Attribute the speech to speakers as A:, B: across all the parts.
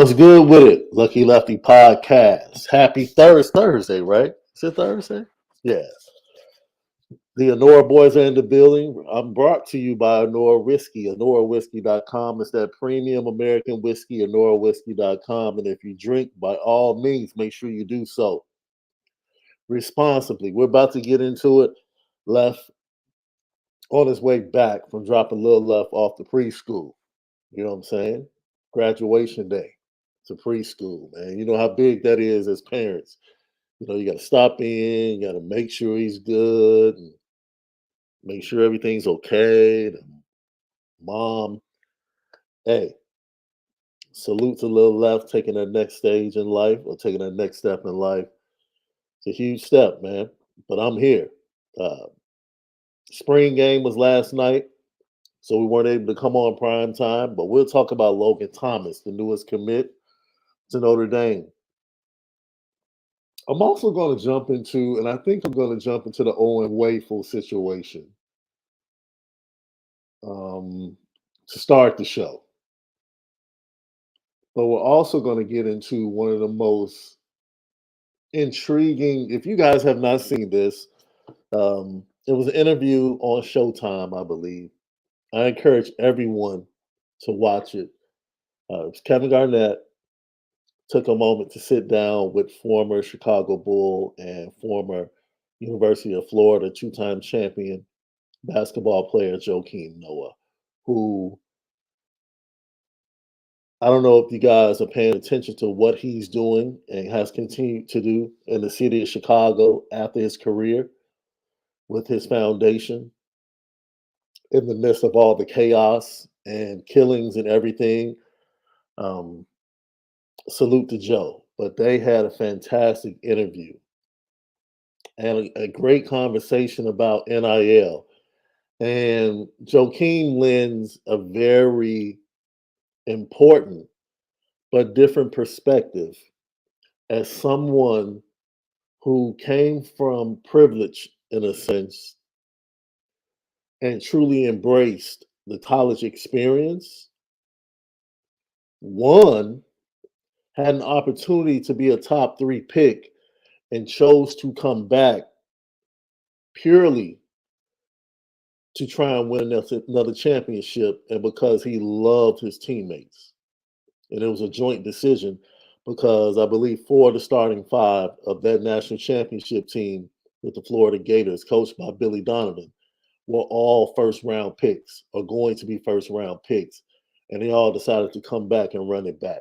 A: What's good with it? Lucky Lefty Podcast. Happy Thursday, right? Is it Thursday? Yeah. The Onora boys are in the building. I'm brought to you by Onora Whiskey. OnoraWhiskey.com is that premium American whiskey, OnoraWhiskey.com. And if you drink, by all means, make sure you do so responsibly. We're about to get into it. Left on his way back from dropping Lil Left off the preschool. You know what I'm saying? Graduation day to preschool, man. You know how big that is as parents. You know, you got to stop in, you got to make sure he's good, and make sure everything's okay. And mom, hey, salute to Lil Left taking that next stage in life or taking that next step in life. It's a huge step, man. But I'm here. Uh, Spring game was last night, so we weren't able to come on prime time. But we'll talk about Logan Thomas, the newest commit to Notre Dame. I'm also going to jump into, and I think I'm going to jump into the Owen Wafle situation to start the show. But we're also going to get into one of the most intriguing, if you guys have not seen this, it was an interview on Showtime, I believe. I encourage everyone to watch it. It was Kevin Garnett took a moment to sit down with former Chicago Bull and former University of Florida two-time champion basketball player Joakim Noah, who I don't know if you guys are paying attention to what he's doing and has continued to do in the city of Chicago after his career with his foundation in the midst of all the chaos and killings and everything. Um, Salute to Joe. But they had a fantastic interview and a great conversation about NIL. And Joakim lends a very important but different perspective as someone who came from privilege, in a sense, and truly embraced the college experience. One had an opportunity to be a top 3 pick and chose to come back purely to try and win another championship and because he loved his teammates. And it was a joint decision because I believe 4 of the starting 5 of that national championship team with the Florida Gators, coached by Billy Donovan, were all first round picks or going to be first round picks. And they all decided to come back and run it back.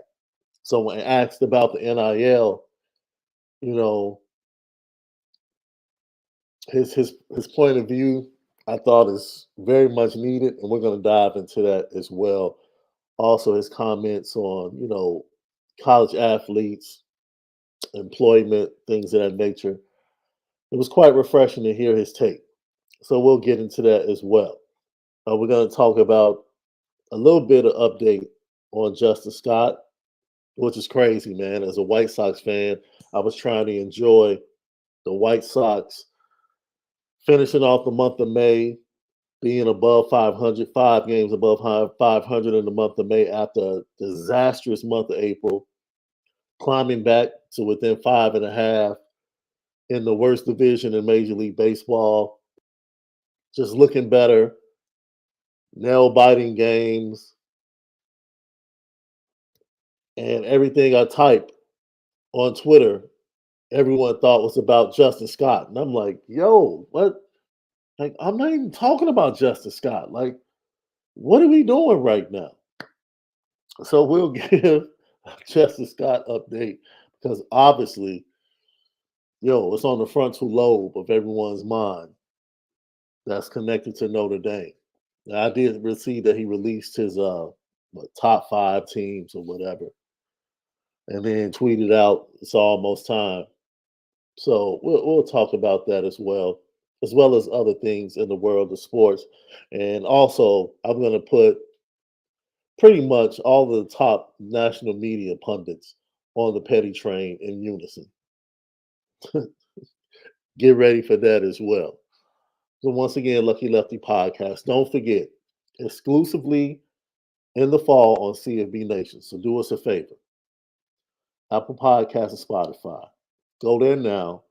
A: So when asked about the NIL, you know, his point of view, I thought is very much needed, and we're going to dive into that as well. Also, his comments on, college athletes, employment, things of that nature. It was quite refreshing to hear his take. So we'll get into that as well. We're going to talk about a little bit of update on Justin Scott, which is crazy, man. As a White Sox fan, I was trying to enjoy the White Sox finishing off the month of May, being above 500, 5 games above 500 in the month of May after a disastrous month of April, climbing back to within 5.5 in the worst division in Major League Baseball, just looking better, nail-biting games, and everything I typed on Twitter, everyone thought was about Justin Scott. And I'm like, yo, what? Like, I'm not even talking about Justin Scott. Like, what are we doing right now? So we'll give a Justin Scott update because obviously, it's on the frontal lobe of everyone's mind that's connected to Notre Dame. Now, I did receive that he released his top 5 teams or whatever, and then tweeted out it's almost time. So we'll talk about that as well as other things in the world of sports. And also, I'm going to put pretty much all the top national media pundits on the petty train in unison. Get ready for that as well. So once again, Lucky Lefty Podcast. Don't forget, exclusively in the fall on CFB Nation. So do us a favor. Apple Podcasts, and Spotify. Go there now,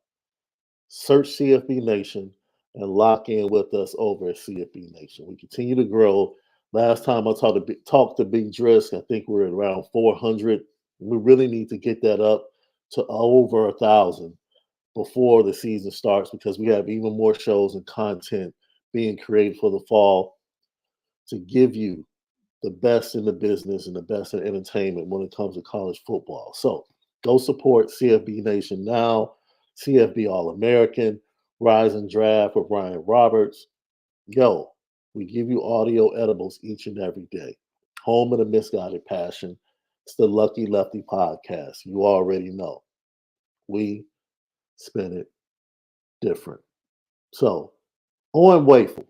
A: search CFB Nation, and lock in with us over at CFB Nation. We continue to grow. Last time I talked to Big Drisk, I think we're at around 400. We really need to get that up to over 1,000 before the season starts because we have even more shows and content being created for the fall to give you the best in the business and the best in entertainment when it comes to college football. So go support CFB Nation now, CFB All American, Rise and Draft with Ryan Roberts. Yo, we give you audio edibles each and every day. Home of the Misguided Passion. It's the Lucky Lefty podcast. You already know. We spin it different. So, Owen Wafle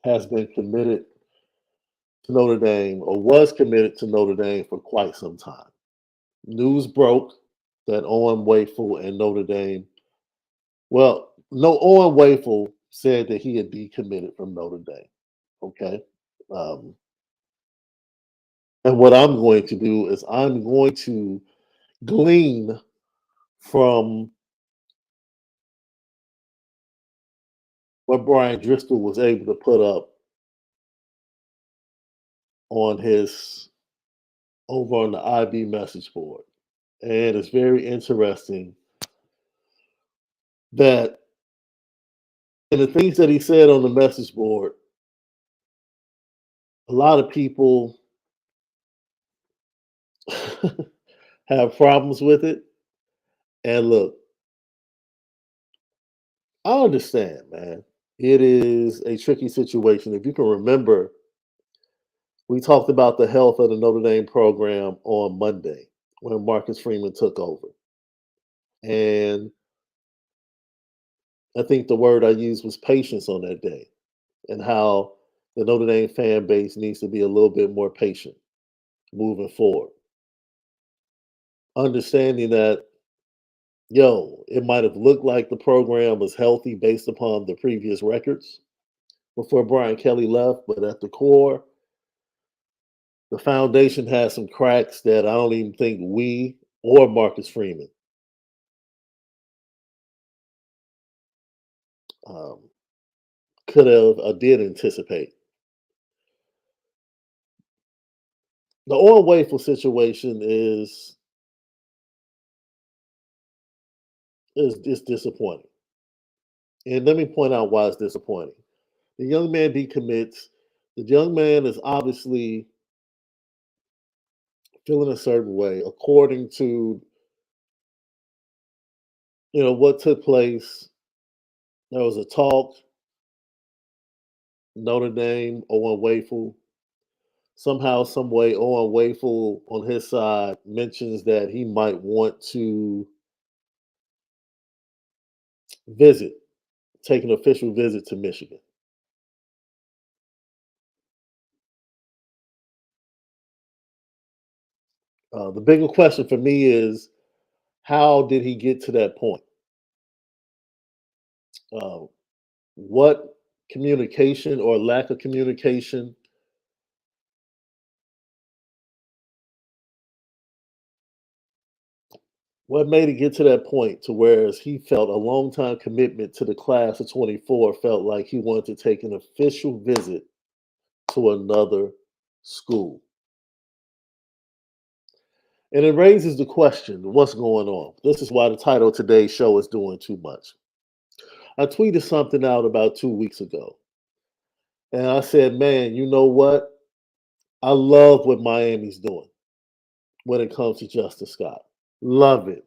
A: has been committed to Notre Dame or was committed to Notre Dame for quite some time. News broke that Owen Wafle and Notre Dame, well, no, Owen Wafle said that he had decommitted from Notre Dame. Okay. Um, and what I'm going to do is I'm going to glean from what Brian Driscoll was able to put up on his over on the IB message board. And it's very interesting that and the things that he said on the message board, a lot of people have problems with it. And look, I understand, man. It is a tricky situation. If you can remember, we talked about the health of the Notre Dame program on Monday when Marcus Freeman took over. And I think the word I used was patience on that day and how the Notre Dame fan base needs to be a little bit more patient moving forward. Understanding that, yo, it might have looked like the program was healthy based upon the previous records before Brian Kelly left, but at the core, the foundation has some cracks that I don't even think we or Marcus Freeman um, could have or did anticipate. The Oil Wafle situation is disappointing. And let me point out why it's disappointing. The young man decommits. The young man is obviously feeling a certain way according to what took place. There was a talk, Notre Dame, Owen Wafle. Somehow, some way, Owen Wafle on his side mentions that he might want to visit, take an official visit to Michigan. The bigger question for me is how did he get to that point? Uh, what communication or lack of communication what made it get to that point to whereas he felt a long time commitment to the class of 24 felt like he wanted to take an official visit to another school. And it raises the question, what's going on? This is why the title of today's show is Doing Too Much. I tweeted something out about 2 weeks ago. And I said, man, you know what? I love what Miami's doing when it comes to Justin Scott. Love it.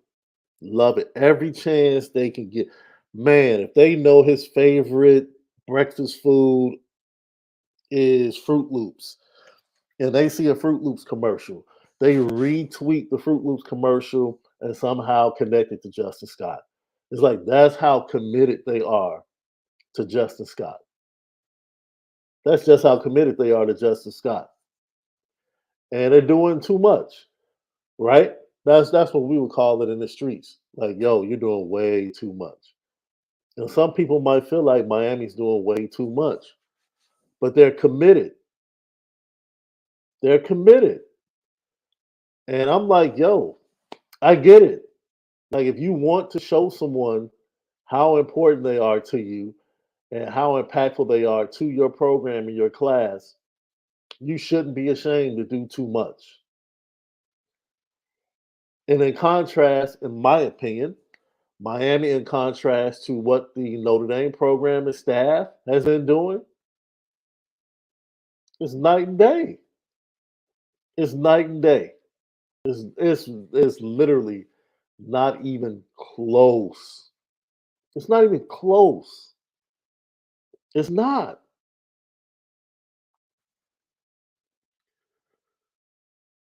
A: Love it. Every chance they can get. Man, if they know his favorite breakfast food is Fruit Loops and they see a Fruit Loops commercial, they retweet the Fruit Loops commercial and somehow connect it to Justin Scott. It's like that's how committed they are to Justin Scott. That's just how committed they are to Justin Scott. And they're doing too much, right? That's what we would call it in the streets. Like, yo, you're doing way too much. And some people might feel like Miami's doing way too much, but they're committed. They're committed. And I'm like, yo, I get it. Like, if you want to show someone how important they are to you and how impactful they are to your program and your class, you shouldn't be ashamed to do too much. And in contrast, in my opinion, Miami, in contrast to what the Notre Dame program and staff has been doing, is night and day. It's night and day. It's literally not even close. It's not even close. It's not.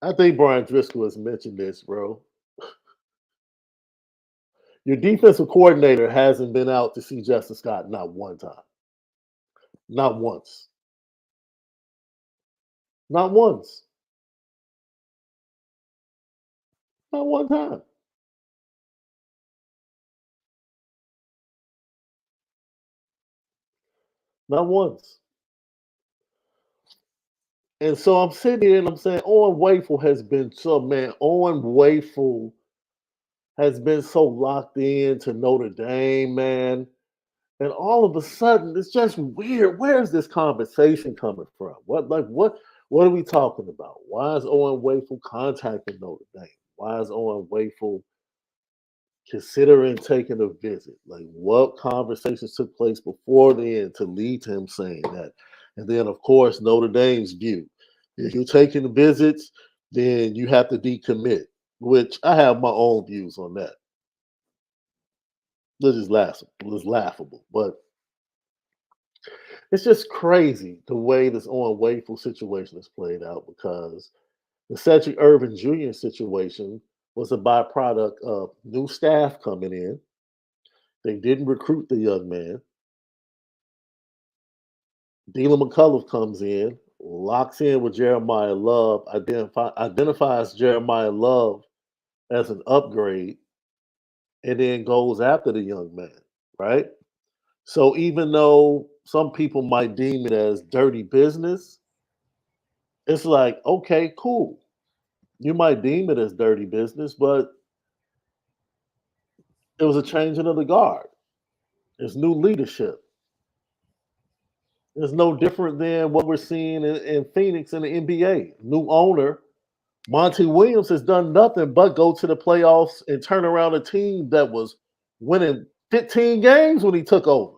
A: I think Brian Driscoll has mentioned this, bro. Your defensive coordinator hasn't been out to see Justin Scott not one time. Not once. Not once. Not one time. Not once. And so I'm sitting here and I'm saying Owen Wafle has been so man. Owen Wafle has been so locked in to Notre Dame, man. And all of a sudden, it's just weird. Where's this conversation coming from? What are we talking about? Why is Owen Wafle contacting Notre Dame? Why is Owen Wafle considering taking a visit? Like, what conversations took place before then to lead to him saying that? And then, of course, Notre Dame's view. If you're taking visits, then you have to decommit, which I have my own views on that. This is laughable. It's laughable, but it's just crazy the way this Owen Wafle situation is played out because the Cedric Irvin Jr. situation was a byproduct of new staff coming in. They didn't recruit the young man. Dylan McCullough comes in, locks in with Jeremiah Love, identifies Jeremiah Love as an upgrade, and then goes after the young man, right? So even though some people might deem it as dirty business, it's like, okay, cool. You might deem it as dirty business, but it was a changing of the guard. It's new leadership. It's no different than what we're seeing in Phoenix in the NBA. New owner, Monty Williams has done nothing but go to the playoffs and turn around a team that was winning 15 games when he took over.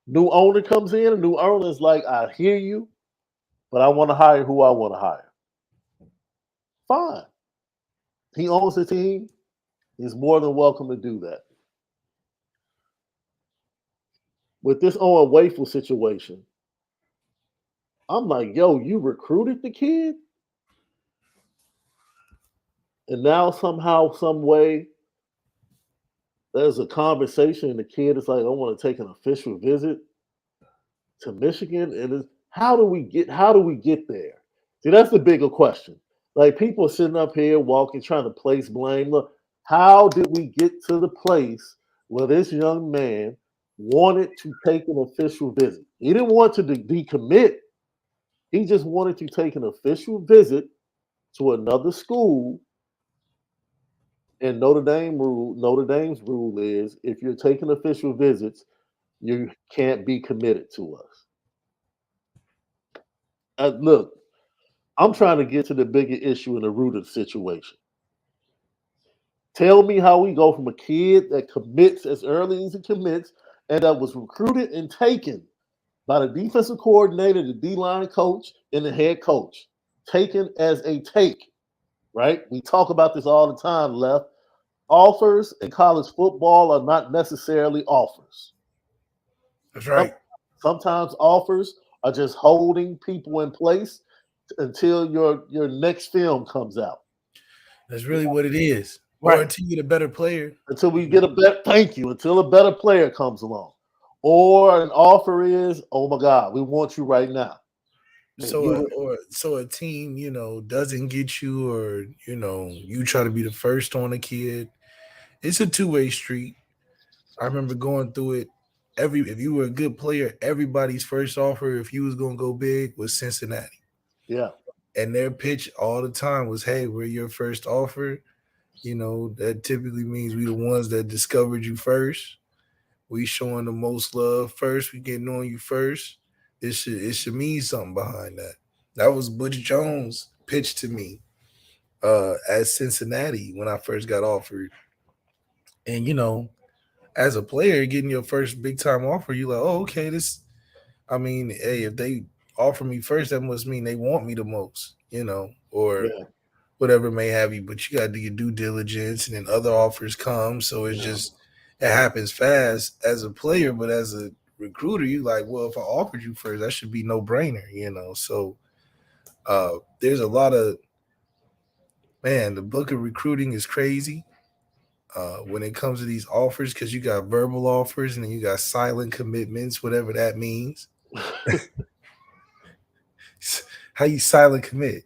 A: New owner comes in, and new owner is like, I hear you, but I want to hire who I want to hire. Fine. He owns the team. He's more than welcome to do that. With this Owen Wafle situation, I'm like, yo, you recruited the kid? And now somehow, some way, there's a conversation, and the kid is like, I want to take an official visit to Michigan. And how do we get there? See, that's the bigger question. Like, people are sitting up here walking, trying to place blame. Look, how did we get to the place where this young man wanted to take an official visit? He didn't want to decommit. He just wanted to take an official visit to another school. And Notre Dame's rule is if you're taking official visits, you can't be committed to us. Look, I'm trying to get to the bigger issue and the root of the situation. Tell me how we go from a kid that commits as early as he commits and that was recruited and taken by the defensive coordinator, the D line coach, and the head coach, taken as a take, right? We talk about this all the time, Left. Offers in college football are not necessarily offers.
B: That's right.
A: Sometimes offers are just holding people in place until your next film comes out.
B: That's really what it is. Or
A: Right.
B: until you get a better player.
A: Until we get a better thank you, until a better player comes along. Or an offer is, oh my God, we want you right now. And
B: So
A: you
B: a team, doesn't get you, or you try to be the first on a kid. It's a two-way street. I remember going through it. If you were a good player, everybody's first offer, if you was gonna go big, was Cincinnati.
A: yeah,
B: And their pitch all the time was, "Hey, we're your first offer. That typically means we the ones that discovered you first. We showing the most love first. We getting on you first. It should mean something behind that." That was Butch Jones' pitch to me at Cincinnati when I first got offered. And as a player, getting your first big time offer, you like, oh, okay, this. I mean, hey, if they offer me first, that must mean they want me the most, or
A: Yeah,
B: whatever may have you. But you got to do your due diligence, and then other offers come. So it's
A: yeah.
B: just it happens fast as a player, but as a recruiter, you like, well, if I offered you first, that should be no brainer. So there's a lot of the book of recruiting is crazy. When it comes to these offers, because you got verbal offers and then you got silent commitments, whatever that means. How you silent commit.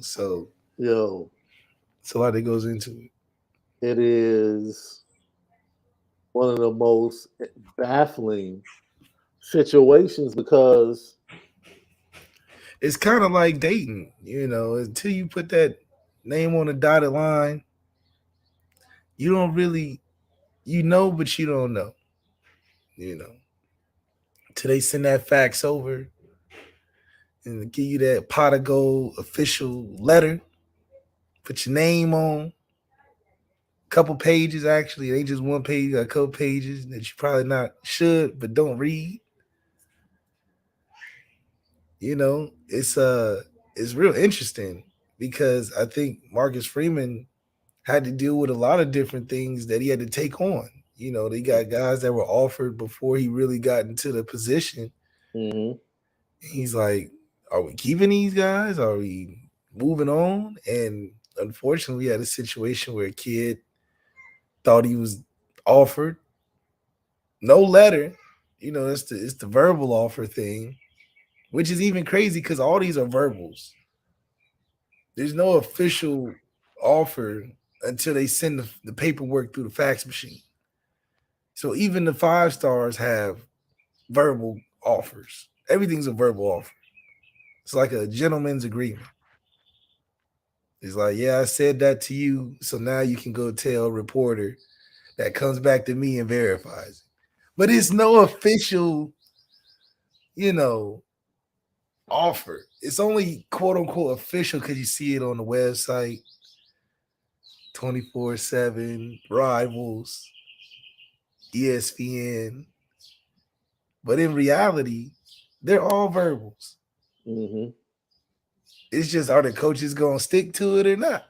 B: So
A: Yo,
B: it's a lot that goes into it.
A: it is one of the most baffling situations because
B: It's kind of like dating, until you put that name on a dotted line, you don't really, but you don't know, you know, till they send that fax over and give you that pot of gold official letter, put your name on. Couple pages actually. It ain't just one page. You got a couple pages that you probably not should, but don't read. It's real interesting because I think Marcus Freeman had to deal with a lot of different things that he had to take on. They got guys that were offered before he really got into the position.
A: mhm,
B: He's like, are we keeping these guys? Are we moving on? And unfortunately, we had a situation where a kid thought he was offered no letter. It's the verbal offer thing, which is even crazy because all these are verbals. There's no official offer until they send the paperwork through the fax machine. So even the 5 stars have verbal offers. Everything's a verbal offer. It's like a gentleman's agreement. It's like, yeah, I said that to you, so now you can go tell a reporter that comes back to me and verifies it. But it's no official, you know, offer. It's only quote unquote official because you see it on the website 24/7, Rivals, ESPN. But in reality, they're all verbals.
A: mhm.
B: It's just, are the coaches going to stick to it or not?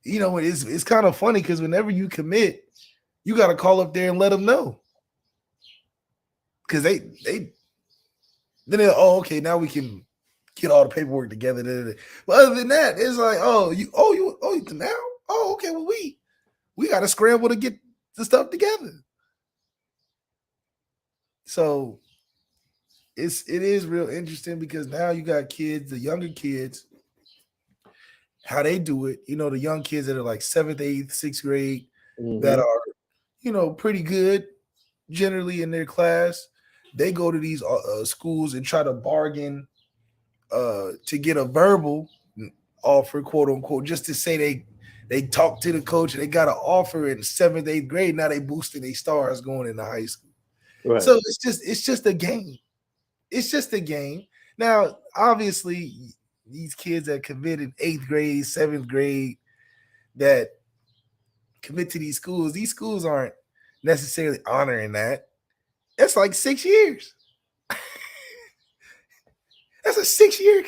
B: It's kind of funny because whenever you commit, you got to call up there and let them know. Because then they're, oh, okay, now we can get all the paperwork together. But other than that, it's like, now? Oh, okay, well, we got to scramble to get the stuff together. So it is real interesting because now you got kids, the younger kids, how they do it. The young kids that are like 7th, 8th, 6th grade that
A: Mhm.
B: are, pretty good generally in their class. They go to these schools and try to bargain to get a verbal offer, quote unquote, just to say they talked to the coach and they got an offer in 7th, 8th grade. Now they boosting their stars going into high school.
A: Right.
B: So it's just a game. It's just a game. Now, obviously, these kids that committed 8th grade, 7th grade, that commit to these schools aren't necessarily honoring that. That's like 6 years. That's a 6-year.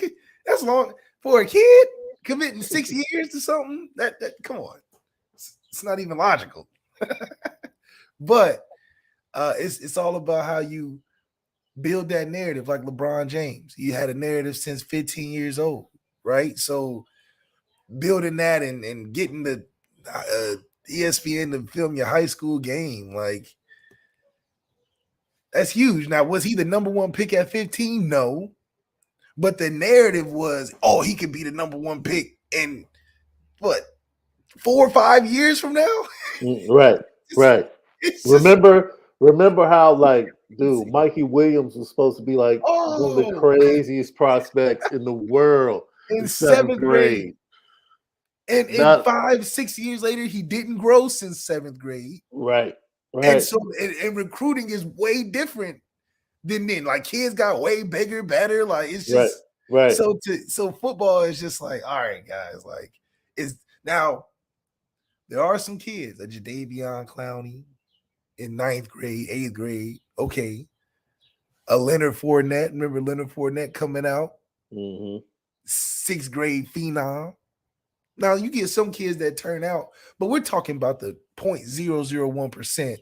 B: That's long for a kid committing 6 years to something. That come on, it's not even logical. But it's all about how you build that narrative. Like LeBron James, he had a narrative since 15 years old, right? So building that and getting the ESPN to film your high school game, like, that's huge. Now, was he the number one pick at 15? No. But the narrative was, oh, he could be the number one pick in what, 4 or 5 years from now?
A: Right.
B: it's,
A: Right.
B: it's just
A: Remember how, like, dude,
B: crazy.
A: Mikey Williams was supposed to be like one of the
B: Oh,
A: craziest prospects in the world.
B: in
A: seventh
B: 7th grade.
A: grade.
B: And in 5-6 years later, he didn't grow since 7th grade.
A: Right.
B: And so and recruiting is way different than then. Like kids got way bigger, better. Like it's just
A: right.
B: So football is just like, all right, guys. Like is now there are some kids, a Jadeveon Clowney in 9th grade, 8th grade. Okay. A Leonard Fournette. Remember Leonard Fournette coming out? 6th grade phenom. Now you get some kids that turn out, but we're talking about the 0.001%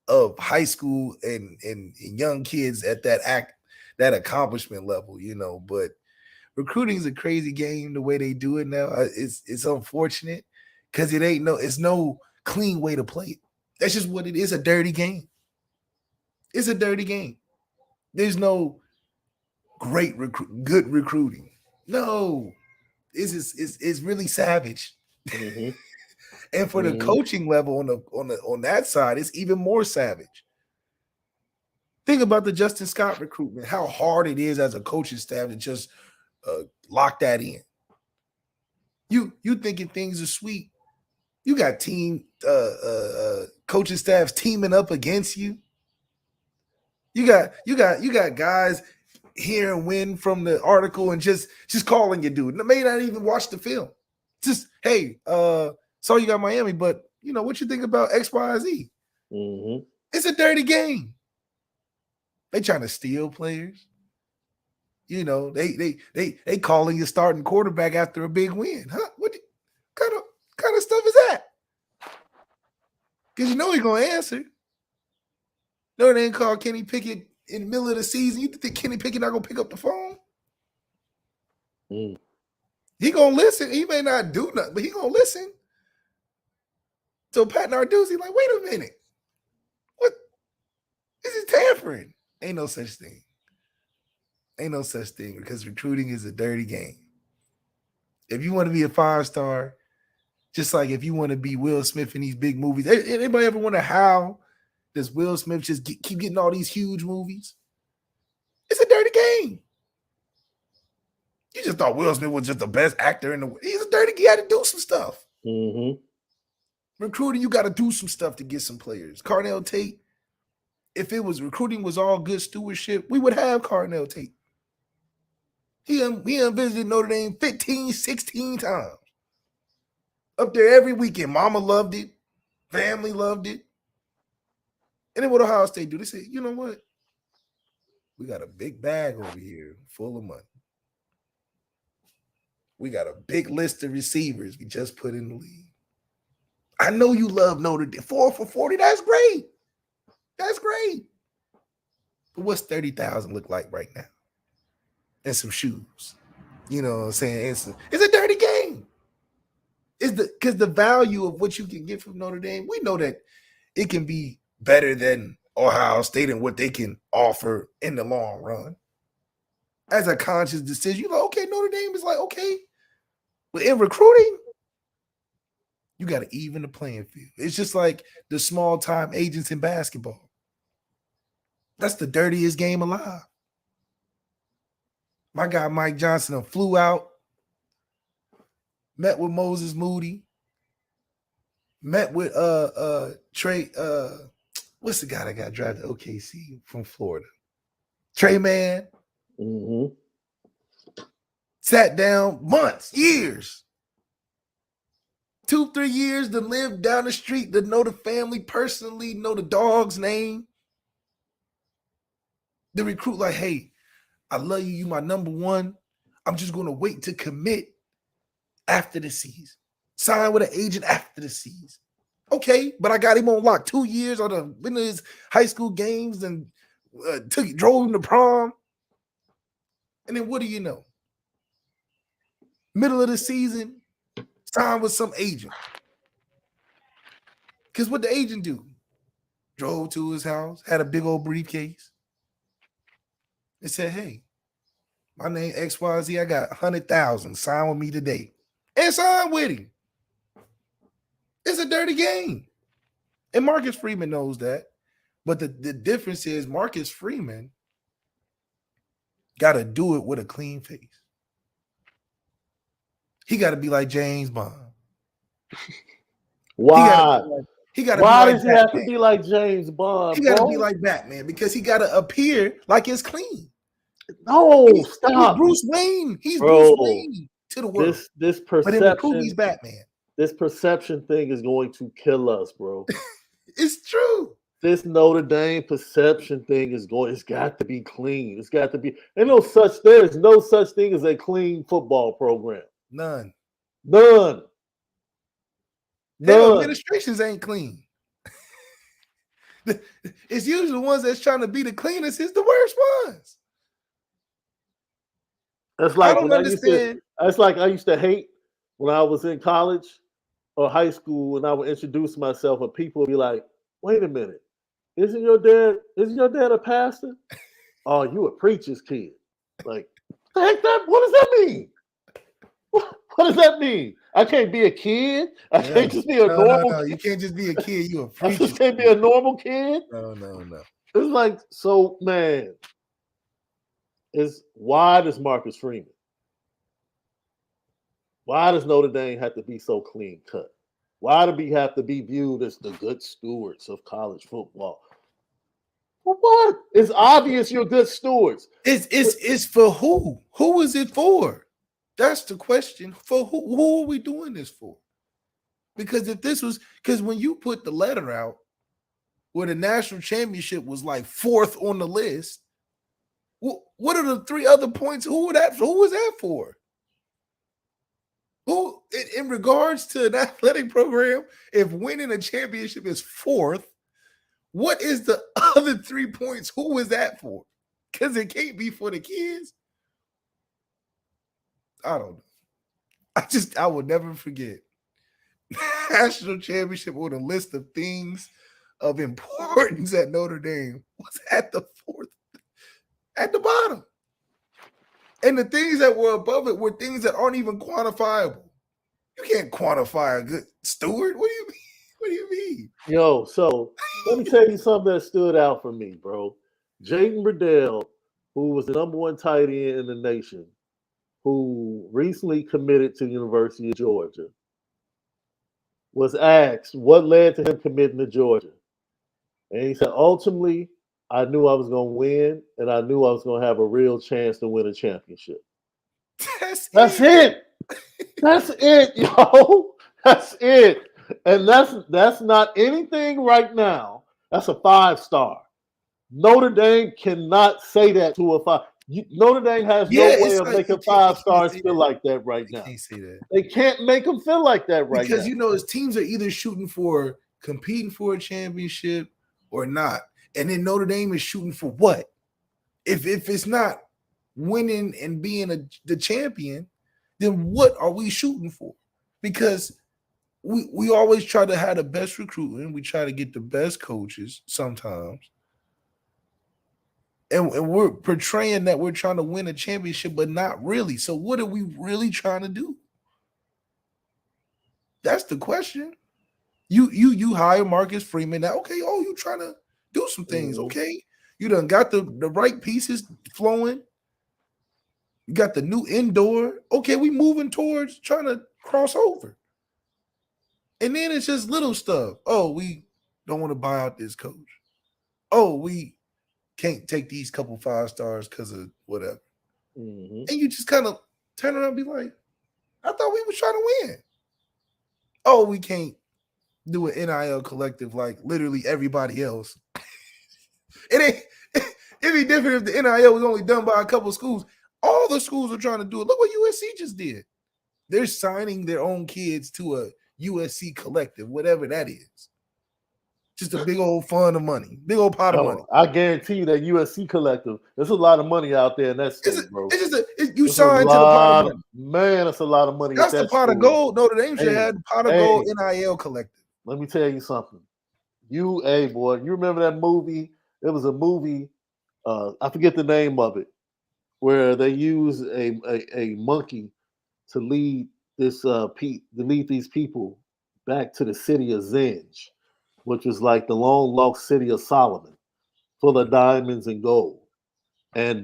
B: of high school and young kids at that accomplishment level, you know. But recruiting is a crazy game the way they do it now. It's unfortunate because it's no clean way to play it. That's just what it is. A dirty game. It's a dirty game. There's no good recruiting. No. It's really savage. And for the coaching level on that side, it's even more savage. Think about the Justin Scott recruitment, how hard it is as a coaching staff to just lock that in. You thinking things are sweet. You got team coaching staffs teaming up against you. You got guys hearing wind from the article and just calling you, dude. May not even watch the film. Just, hey, saw you got Miami, but you know what you think about X, Y, Z? It's a dirty game. They trying to steal players. You know, they calling you starting quarterback after a big win. Huh? What kind of stuff is that? Because you know he's gonna answer. No, they ain't call Kenny Pickett in the middle of the season. You think Kenny Pickett not gonna pick up the phone? He gonna listen. He may not do nothing, but he gonna listen. So Pat Narduzzi like, wait a minute. What? This is tampering. Ain't no such thing. Ain't no such thing because recruiting is a dirty game. If you want to be a 5-star, just like if you want to be Will Smith in these big movies, anybody ever wonder how does Will Smith just keep getting all these huge movies? It's a dirty game. You just thought Will Smith was just the best actor in the world. He's a dirty. He had to do some stuff. Recruiting, you got to do some stuff to get some players. Carnell Tate, if it was recruiting was all good stewardship, we would have Carnell Tate. He visited Notre Dame 15, 16 times. Up there every weekend. Mama loved it. Family loved it. And then what Ohio State do? They say, you know what? We got a big bag over here full of money. We got a big list of receivers we just put in the league. I know you love Notre Dame. 4 for 40, that's great. That's great. But what's 30,000 look like right now? And some shoes. You know what I'm saying? It's a dirty game. Because the value of what you can get from Notre Dame, we know that it can be better than Ohio State and what they can offer in the long run. As a conscious decision, you're like, okay, Notre Dame is like, okay. But in recruiting, you got to even the playing field. It's just like the small-time agents in basketball. That's the dirtiest game alive. My guy Mike Johnson flew out, met with Moses Moody, met with Trey, what's the guy that got drafted to OKC from Florida? Trey Man. Sat down months, years. 2-3 years to live down the street, to know the family personally, know the dog's name. The recruit like, hey, I love you. You my number one. I'm just going to wait to commit after the season. Sign with an agent after the season. Okay, but I got him on lock 2 years on the winning his high school games and drove him to prom. And then what do you know? Middle of the season, signed with some agent. Because what the agent do? Drove to his house, had a big old briefcase. And said, hey, my name XYZ, I got 100,000. Sign with me today. And sign with him. It's a dirty game. And Marcus Freeman knows that. But the difference is Marcus Freeman got to do it with a clean face. He got to be like James Bond.
A: Why?
B: He got to be
A: Why
B: like
A: does he
B: Batman.
A: have to be like James Bond?
B: He got to be like Batman because he got to appear like it's clean.
A: No,
B: He's
A: stop.
B: Bruce Wayne. He's Bruce Wayne to the world.
A: This perception.
B: But in the crew, he's Batman.
A: This perception thing is going to kill us, bro.
B: It's true.
A: This Notre Dame perception thing is going. It's got to be clean. It's got to be. There's no such thing as a clean football program.
B: None.
A: None.
B: Administrations ain't clean. It's usually the ones that's trying to be the cleanest is the worst ones.
A: That's like I don't understand. That's like I used to hate when I was in college or high school, and I would introduce myself, and people would be like, "Wait a minute, isn't your dad a pastor? Oh, you a preacher's kid? Like, what does that mean? What does that mean? I can't be a kid. I can't just be a normal.
B: No, you can't just be a kid. You a
A: preacher. I just can't be a normal kid.
B: No.
A: It's like, so man. Why does Marcus Freeman? Why does Notre Dame have to be so clean cut? Why do we have to be viewed as the good stewards of college football? For what? It's obvious you're good stewards.
B: It's for who? Who is it for? That's the question. For who? Who are we doing this for? Because when you put the letter out where the national championship was like 4th on the list, what are the 3 other points? Who was that for? Who, in regards to an athletic program, if winning a championship is 4th, what is the other 3 points? Who is that for? Because it can't be for the kids. I don't know. I will never forget. National championship on a list of things of importance at Notre Dame was at the 4th, at the bottom. And the things that were above it were things that aren't even quantifiable. You can't quantify a good steward. What do you mean? What do you mean?
A: Yo, so let me tell you something that stood out for me, bro. Jaden Burdell, who was the number 1 tight end in the nation, who recently committed to the University of Georgia, was asked what led to him committing to Georgia. And he said, ultimately, I knew I was going to win, and I knew I was going to have a real chance to win a championship. That's it. That's it, yo. That's it. And that's not anything right now. That's a 5-star. Notre Dame cannot say that to a 5. Notre Dame has no way of making 5 stars feel like that right now.
B: Can't say that.
A: They can't make them feel like that right now.
B: Because, his teams are either shooting for competing for a championship or not. And then Notre Dame is shooting for what? If it's not winning and being the champion, then what are we shooting for? Because we always try to have the best recruiting. We try to get the best coaches sometimes. And we're portraying that we're trying to win a championship, but not really. So what are we really trying to do? That's the question. You hire Marcus Freeman. Now, okay, you trying to do some things, okay? You done got the right pieces flowing. You got the new indoor. Okay, we moving towards trying to cross over. And then it's just little stuff. Oh, we don't want to buy out this coach. Oh, we can't take these couple 5 stars because of whatever. Mm-hmm. And you just kind of turn around and be like, I thought we was trying to win. Oh, we can't do an NIL collective like literally everybody else. It'd be different if the NIL was only done by a couple of schools. All the schools are trying to do it. Look what USC just did. They're signing their own kids to a USC collective, whatever that is. Just a big old fund of money, big old pot of money.
A: I guarantee you that USC collective, there's a lot of money out there in that state, bro.
B: You signed to the pot of money.
A: Man, that's a lot of money.
B: That's the pot of gold. Notre Dame should have the pot of gold NIL collective.
A: Let me tell you something. Boy, you remember that movie? It was a movie, I forget the name of it, where they use a monkey to lead these people back to the city of Zinj, which was like the long lost city of Solomon, full of diamonds and gold. And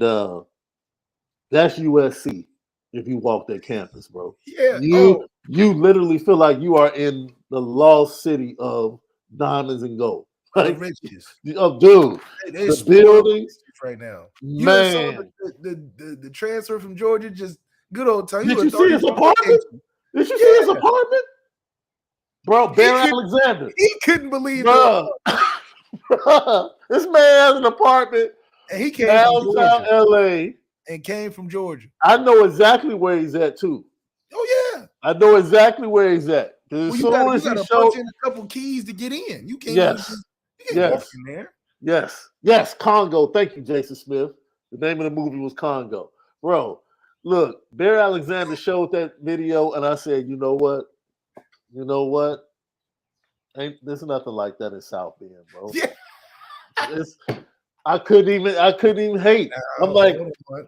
A: that's USC. if you walk that campus, bro.
B: Yeah.
A: You literally feel like you are in the lost city of diamonds and gold.
B: The
A: Like,
B: riches.
A: dude,
B: They
A: the
B: spoiled
A: buildings,
B: right now. You would have saw
A: man.
B: the transfer from Georgia, just good old time.
A: Did
B: You
A: you see his apartment? Did you see his apartment? Bro, Bear Alexander.
B: He couldn't believe
A: bro. This man has an apartment
B: and he came
A: downtown LA
B: and came from Georgia.
A: I know exactly where he's at too.
B: Oh yeah,
A: I know exactly where he's at.
B: Well, you got to punch in a couple keys to get in. You can't.
A: Yes.
B: You can't walk in there.
A: Yes. Congo. Thank you, Jason Smith. The name of the movie was Congo, bro. Look, Bear Alexander showed that video, and I said, you know what? There's nothing like that in South Bend, bro.
B: Yeah.
A: I couldn't even hate.
B: No,
A: I'm like,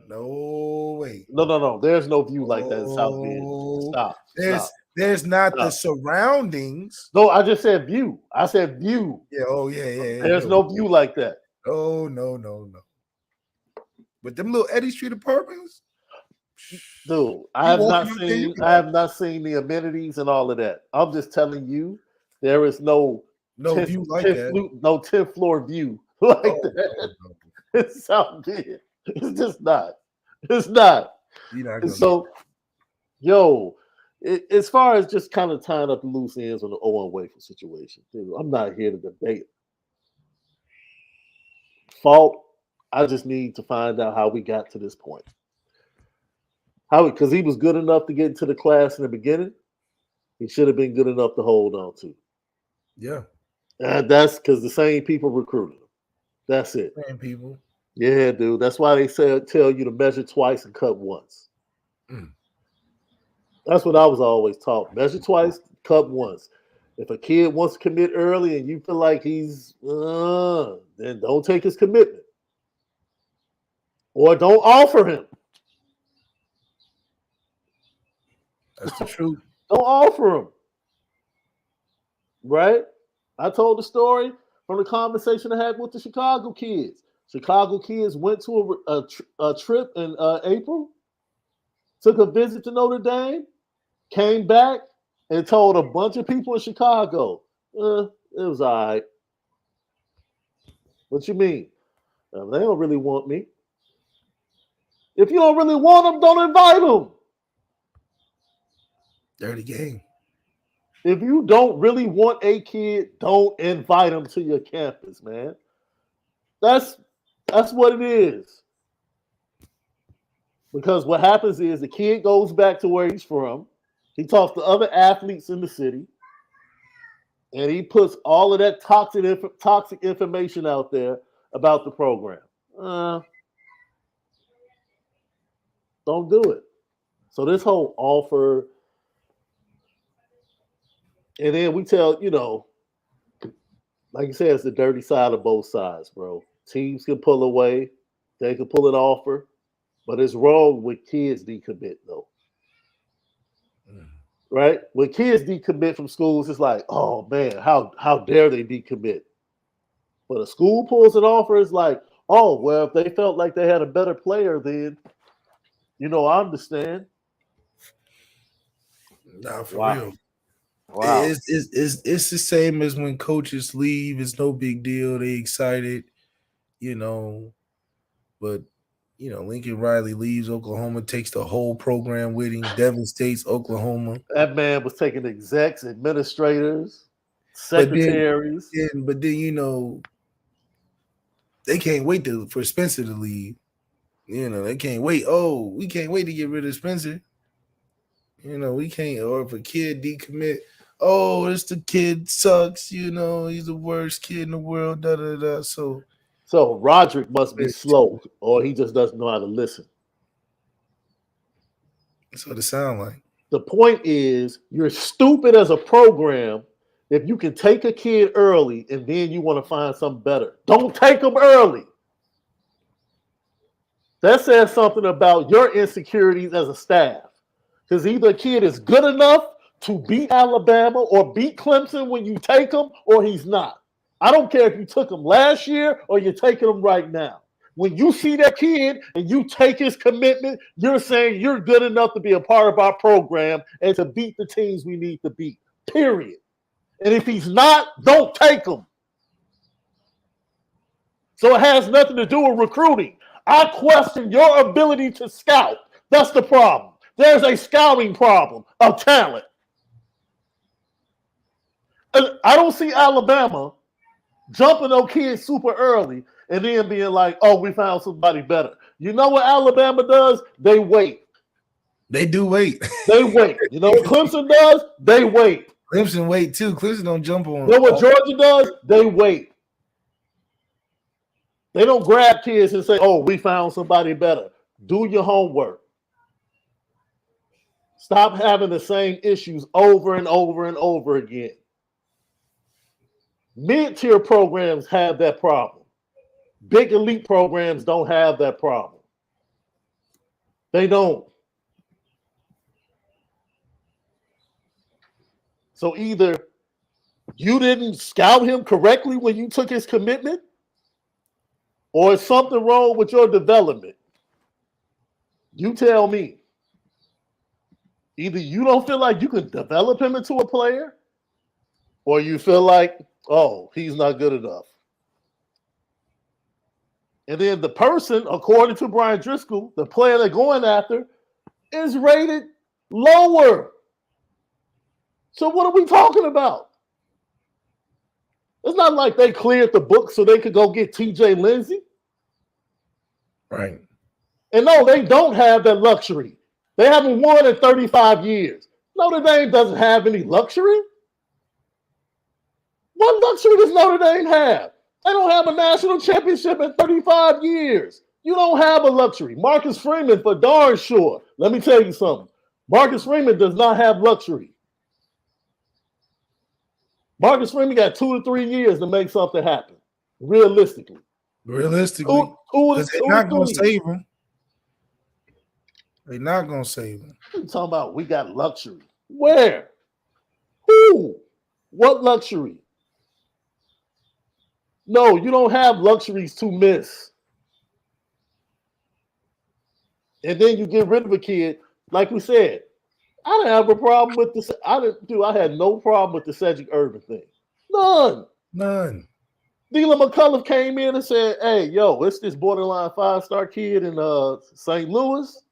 B: no way.
A: No. There's no view like that in South Bend. Stop.
B: There's not the surroundings.
A: No, I just said view. I said view.
B: Yeah. Oh yeah.
A: There's no view like that.
B: Oh no. But them little Eddy Street apartments,
A: dude. I have not seen the amenities and all of that. I'm just telling you, there is no
B: view like that.
A: No 10th floor view like that. No. It's South Bend. It's just not. It's not. So, as far as just kind of tying up the loose ends on the Owen Wafle situation, dude, I'm not here to debate fault. I just need to find out how we got to this point. Because he was good enough to get into the class in the beginning. He should have been good enough to hold on to.
B: Yeah.
A: And that's because the same people recruited him. That's it.
B: Same people.
A: Yeah, dude. That's why they tell you to measure twice and cut once. That's what I was always taught. Measure twice, cut once. If a kid wants to commit early and you feel like he's, then don't take his commitment. Or don't offer him.
B: That's the truth.
A: Don't offer him. Right? I told the story from the conversation I had with the Chicago kids. Chicago kids went to a trip in April, took a visit to Notre Dame, came back, and told a bunch of people in Chicago, it was all right. What you mean? They don't really want me. If you don't really want them, don't invite them.
B: Dirty game.
A: If you don't really want a kid, don't invite them to your campus, man. That's what it is. Because what happens is the kid goes back to where he's from. He talks to other athletes in the city. And he puts all of that toxic information out there about the program. Don't do it. So this whole offer, and then we tell, like you said, it's the dirty side of both sides, bro. Teams can pull away. They can pull an offer. But it's wrong when kids decommit, though. Right? When kids decommit from schools, it's like, oh, man, how dare they decommit? But a school pulls an offer, it's like, oh, well, if they felt like they had a better player, then, I understand.
B: Nah, for real.
A: Wow.
B: It's the same as when coaches leave. It's no big deal. They excited, But, Lincoln Riley leaves Oklahoma, takes the whole program with him, devastates Oklahoma.
A: That man was taking execs, administrators, secretaries.
B: But then, they can't wait for Spencer to leave. They can't wait. Oh, we can't wait to get rid of Spencer. We can't. Or if a kid decommit, oh, the kid sucks. He's the worst kid in the world. Da da da. So
A: Roderick must be slow, or he just doesn't know how to listen.
B: That's what it sounds like.
A: The point is, you're stupid as a program if you can take a kid early and then you want to find something better. Don't take them early. That says something about your insecurities as a staff. Because either a kid is good enough to beat Alabama or beat Clemson when you take him, or he's not. I don't care if you took him last year or you're taking him right now. When you see that kid and you take his commitment, you're saying you're good enough to be a part of our program and to beat the teams we need to beat, period. And if he's not, don't take him. So it has nothing to do with recruiting. I question your ability to scout. That's the problem. There's a scouting problem of talent. I don't see Alabama jumping on kids super early and then being like, oh, we found somebody better. You know what Alabama does? They wait.
B: They do wait.
A: They wait. You know what Clemson does? They wait.
B: Clemson wait too. Clemson don't jump on.
A: You know what Georgia does? They wait. They don't grab kids and say, oh, we found somebody better. Do your homework. Stop having the same issues over and over and over again. Mid-tier programs have that problem. Big elite programs don't have that problem. They don't. So either you didn't scout him correctly when you took his commitment, or is something wrong with your development? You tell me. Either you don't feel like you can develop him into a player, or you feel like, oh, he's not good enough. And then the person, according to Brian Driscoll, the player they're going after, is rated lower. So what are we talking about? It's not like they cleared the book so they could go get TJ Lindsey.
B: Right.
A: And no, they don't have that luxury. They haven't won in 35 years. Notre Dame doesn't have any luxury. What luxury does Notre Dame have? They don't have a national championship in 35 years. You don't have a luxury. Marcus Freeman, for darn sure. Let me tell you something. Marcus Freeman does not have luxury. Marcus Freeman got 2 to 3 years to make something happen, realistically.
B: Realistically. Because they're not going to save him. They're not going to save him.
A: What are you talking about? We got luxury. Where? Who? What luxury? No, you don't have luxuries to miss. And then you get rid of a kid, like we said. I didn't have a problem with this. I had no problem with the Cedric Urban thing. None. Dylan McCullough came in and said, hey, yo, it's this borderline 5-star kid in St. Louis.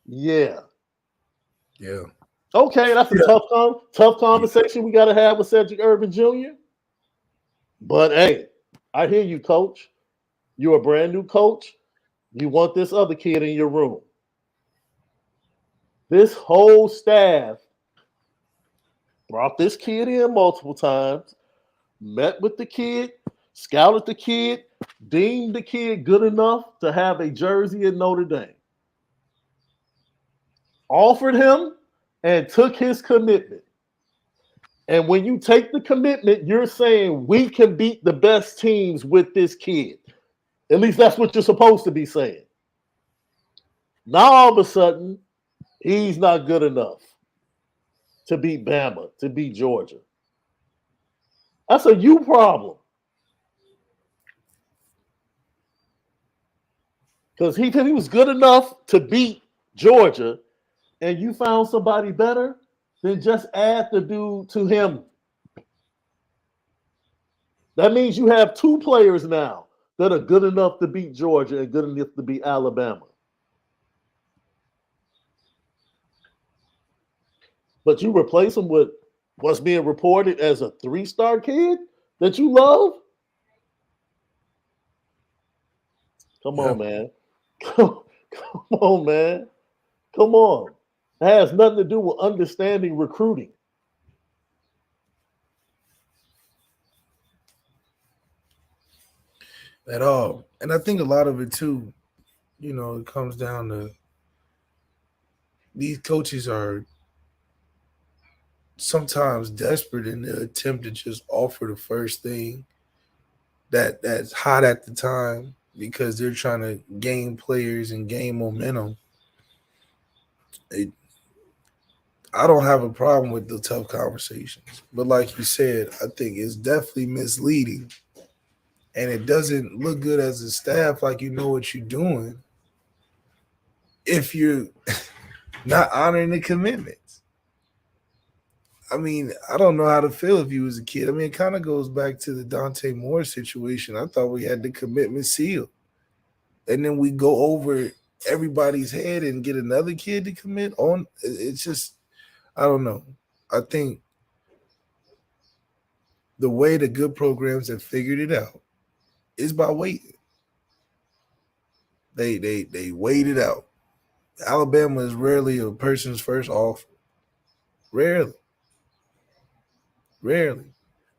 A: Yeah. Okay, that's a tough conversation we got to have with Cedric Urban Jr. But hey, I hear you, coach. You're a brand new coach. You want this other kid in your room. This whole staff brought this kid in multiple times, met with the kid, scouted the kid, deemed the kid good enough to have a jersey at Notre Dame, offered him, and took his commitment. And when you take the commitment, you're saying we can beat the best teams with this kid. At least that's what you're supposed to be saying. Now all of a sudden, he's not good enough to beat Bama, to beat Georgia. That's a you problem. Because he was good enough to beat Georgia, and you found somebody better, then just add the dude to him. That means you have 2 players now that are good enough to beat Georgia and good enough to beat Alabama. But you replace them with what's being reported as a 3-star kid that you love? Come on, man. Come on, man. Come on. It has nothing to do with understanding recruiting.
B: At all. And I think a lot of it too, it comes down to these coaches are sometimes desperate in the attempt to just offer the first thing that's hot at the time because they're trying to gain players and gain momentum. I don't have a problem with the tough conversations, but like you said, I think it's definitely misleading, and it doesn't look good as a staff. Like you know what you're doing if you're not honoring the commitments. I mean, I don't know how to feel if you was a kid. I mean, it kind of goes back to the Dante Moore situation. I thought we had the commitment sealed, and then we go over everybody's head and get another kid to commit on. It's just, I don't know. I think the way the good programs have figured it out is by waiting. They wait it out. Alabama is rarely a person's first offer. Rarely.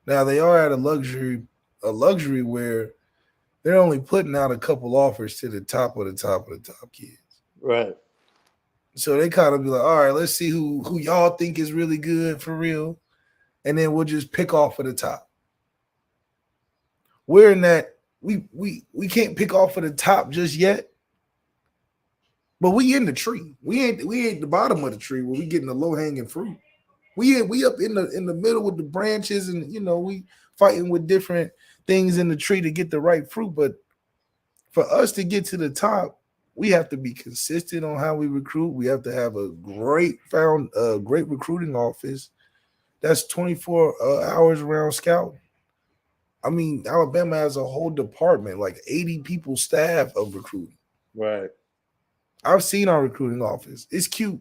B: Now they are at a luxury where they're only putting out a couple offers to the top of the top kids.
A: Right.
B: So they kind of be like, all right, let's see who y'all think is really good for real. And then we'll just pick off of the top. We're in that we can't pick off of the top just yet. But we in the tree. We ain't the bottom of the tree where we getting the low-hanging fruit. We up in the middle with the branches, and we fighting with different things in the tree to get the right fruit. But for us to get to the top, we have to be consistent on how we recruit. We have to have a great recruiting office that's 24 hours around scouting. I mean, Alabama has a whole department, like 80 people staff of recruiting.
A: Right.
B: I've seen our recruiting office. It's cute.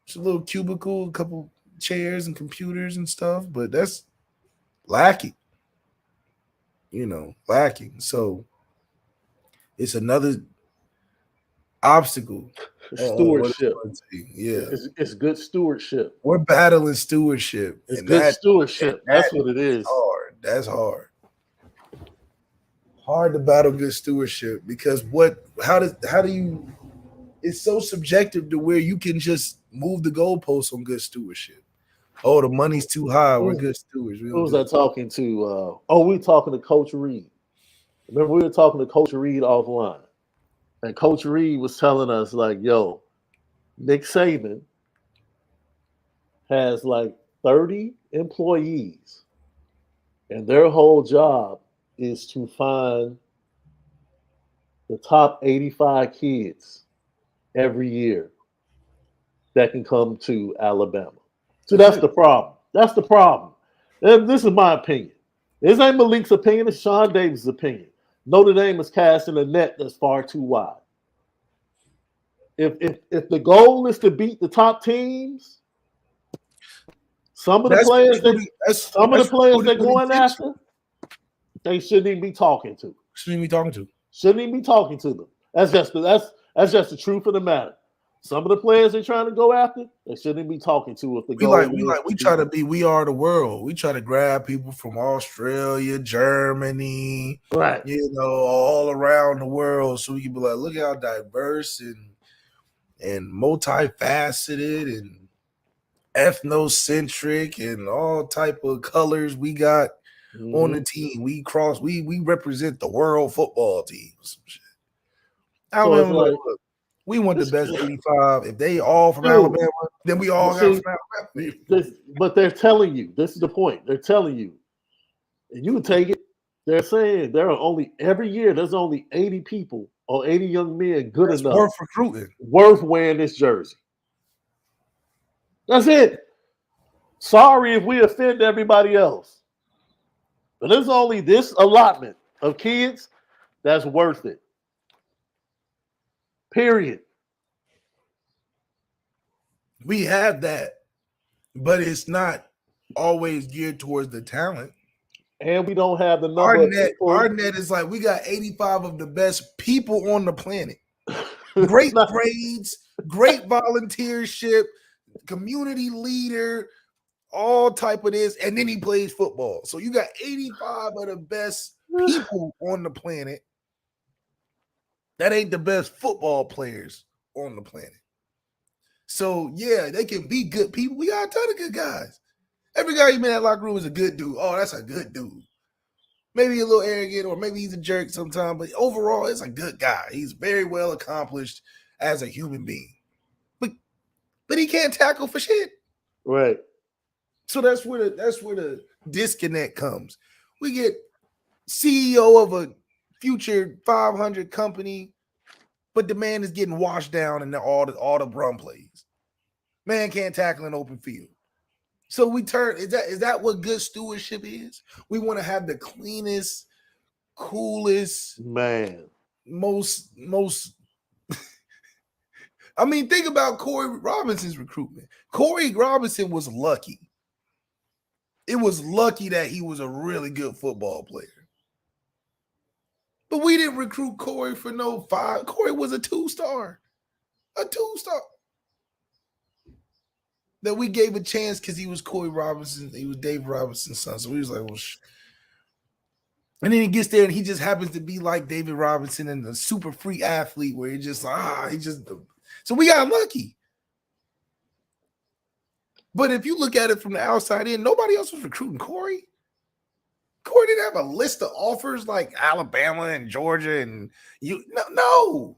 B: It's a little cubicle, a couple chairs and computers and stuff, but that's lacking. Lacking. So it's another obstacle.
A: Stewardship.
B: Yeah.
A: It's good stewardship.
B: We're battling stewardship.
A: It's good stewardship. That's what it is.
B: Hard. That's hard. Hard to battle good stewardship because how do you it's so subjective to where you can just move the goalposts on good stewardship. Oh, the money's too high. We're good stewards.
A: Who was I talking to? We were talking to Coach Reed. Remember, we were talking to Coach Reed offline. And Coach Reed was telling us, like, yo, Nick Saban has like 30 employees, and their whole job is to find the top 85 kids every year that can come to Alabama. So that's the problem. That's the problem. And this is my opinion. This ain't Malik's opinion. It's Shaun Davis' opinion. Notre Dame is casting a net that's far too wide. If the goal is to beat the top teams, some of the players they're going after, they shouldn't even be talking to.
B: Shouldn't even
A: be talking to them. That's just the truth of the matter. Some of the players they're trying to go after, they shouldn't be talking to. If the
B: we are the world. We try to grab people from Australia, Germany,
A: right?
B: All around the world, so we can be like, look how diverse and multifaceted and ethnocentric and all type of colors we got on the team. We represent the world football team. Some shit. Alabama, we want the best 85. If they all from Alabama, then we all got from Alabama.
A: But they're telling you, this is the point. They're telling you, and you can take it. They're saying every year there's only 80 people or 80 young men enough
B: worth recruiting,
A: worth wearing this jersey. That's it. Sorry if we offend everybody else, but there's only this allotment of kids that's worth it. Period.
B: We have that, but it's not always geared towards the talent.
A: And we don't have the number of people.
B: Our net is like we got 85 of the best people on the planet. Great grades, great volunteership, community leader, all type of this, and then he plays football. So you got 85 of the best people on the planet. That ain't the best football players on the planet. So, yeah, they can be good people. We got a ton of good guys. Every guy you met in that locker room is a good dude. Oh, that's a good dude. Maybe a little arrogant or maybe he's a jerk sometimes, but overall, it's a good guy. He's very well accomplished as a human being. But he can't tackle for shit.
A: Right.
B: So that's where the disconnect comes. We get CEO of a future 500 company, but the man is getting washed down in all the run plays. Man can't tackle an open field. So we turn is that what good stewardship is? We want to have the cleanest, coolest,
A: Man.
B: most I mean, think about Corey Robinson's recruitment. Corey Robinson was lucky. It was lucky that he was a really good football player. But we didn't recruit Corey for no 5. Corey was a 2-star. A 2-star. That we gave a chance because he was Corey Robinson. He was Dave Robinson's son. So we was like, well, and then he gets there and he just happens to be like David Robinson and a super free athlete where he just, so we got lucky. But if you look at it from the outside in, nobody else was recruiting Corey. Corey didn't have a list of offers like Alabama and Georgia and no.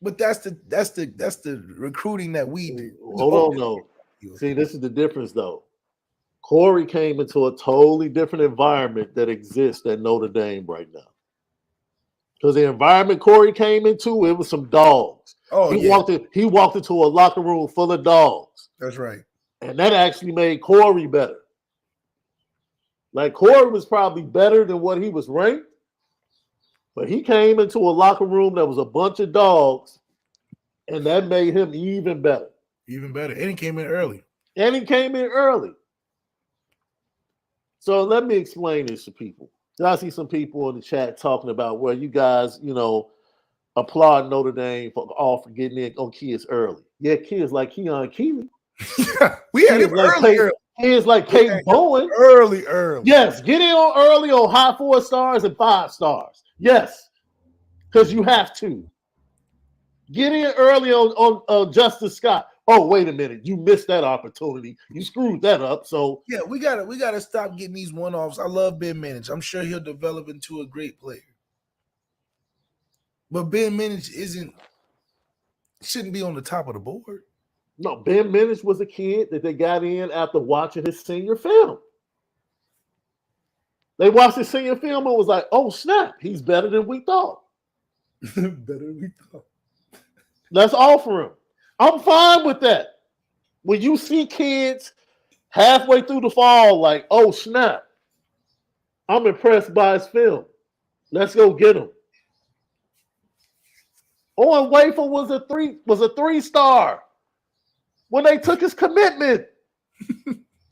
B: But that's the recruiting that we do.
A: Hold on, though. See, this is the difference, though. Corey came into a totally different environment that exists at Notre Dame right now. Because the environment Corey came into, it was some dogs.
B: Oh,
A: he walked into a locker room full of dogs.
B: That's right.
A: And that actually made Corey better. Like, Corey was probably better than what he was ranked, but he came into a locker room that was a bunch of dogs, and that made him even better.
B: Even better. And he came in early.
A: So let me explain this to people. I see some people in the chat talking about where you guys, applaud Notre Dame for getting in on kids early. Yeah, kids like Keon Keeley.
B: We had him early.
A: Kids like Peyton Bowen.
B: Early.
A: Yes, get in on early on high 4 stars and 5 stars. Yes, because you have to. Get in early on Justice Scott. Oh, wait a minute. You missed that opportunity. You screwed that up. So
B: yeah, we gotta stop getting these one-offs. I love Ben Minich. I'm sure he'll develop into a great player. But Ben Minich shouldn't be on the top of the board.
A: No, Ben Minich was a kid that they got in after watching his senior film. They watched his senior film and was like, oh, snap, he's better than we thought. Let's offer him. I'm fine with that. When you see kids halfway through the fall like, oh, snap, I'm impressed by his film. Let's go get him. Owen Wafle was a 3-star. When they took his commitment,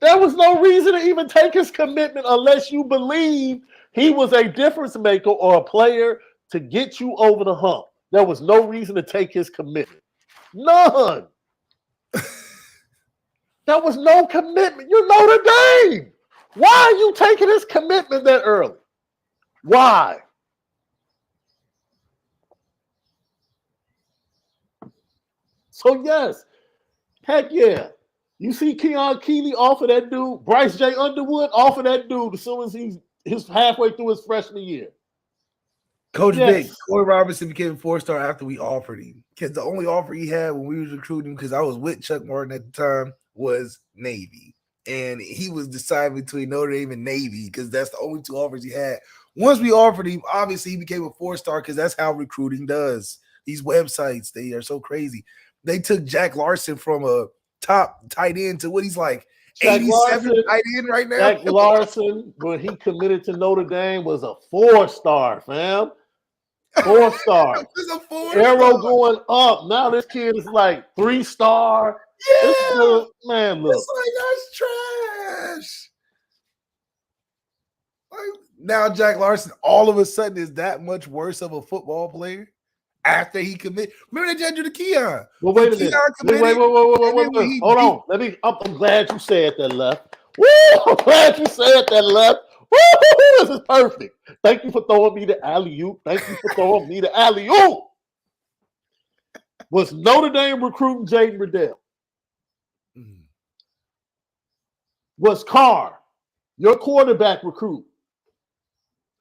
A: there was no reason to even take his commitment unless you believe he was a difference maker or a player to get you over the hump. There was no reason to take his commitment. None. There was no commitment. You're Notre Dame. Why are you taking his commitment that early? Why? So, yes. Heck yeah. You see Keon Keeley offer that dude, Bryce J. Underwood offer that dude as soon as he's halfway through his freshman year.
B: Coach Vic, Corey Robinson became a 4-star after we offered him. Because the only offer he had when we was recruiting, because I was with Chuck Martin at the time, was Navy. And he was deciding between Notre Dame and Navy because that's the only 2 offers he had. Once we offered him, obviously he became a 4-star because that's how recruiting does. These websites, they are so crazy. They took Jack Larson from a top tight end to what he's like, 87 tight end right now.
A: Jack Larson, when he committed to Notre Dame, was a 4-star, fam. 4-star. Arrow going up. Now this kid is like 3-star.
B: Yeah.
A: Man, look.
B: It's like, that's trash. Like, now Jack Larson all of a sudden is that much worse of a football player after he committed. Remember they judged the Keon.
A: Well, wait a minute. Wait. Hold on. I'm glad you said that, Left. Woo! I'm glad you said that, Left. Woo! This is perfect. Thank you for throwing me the alley-oop. Was Notre Dame recruiting Jaden Riddell? Was Carr, your quarterback recruit,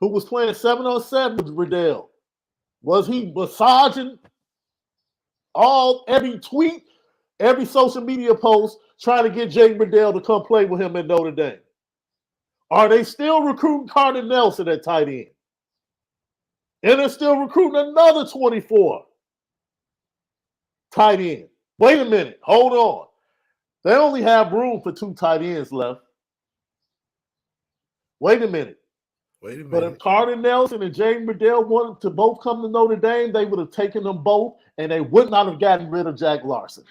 A: who was playing 7-on-7 with Riddell, was he massaging every tweet every social media post trying to get Jay Riddell to come play with him at Notre Dame? Are they still recruiting Carter Nelson at tight end? And they're still recruiting another 24 tight end. Wait a minute. Hold on. They only have room for 2 tight ends left. Wait a minute. But if Carter Nelson and James Riddell wanted to both come to Notre Dame, they would have taken them both, and they would not have gotten rid of Jack Larson.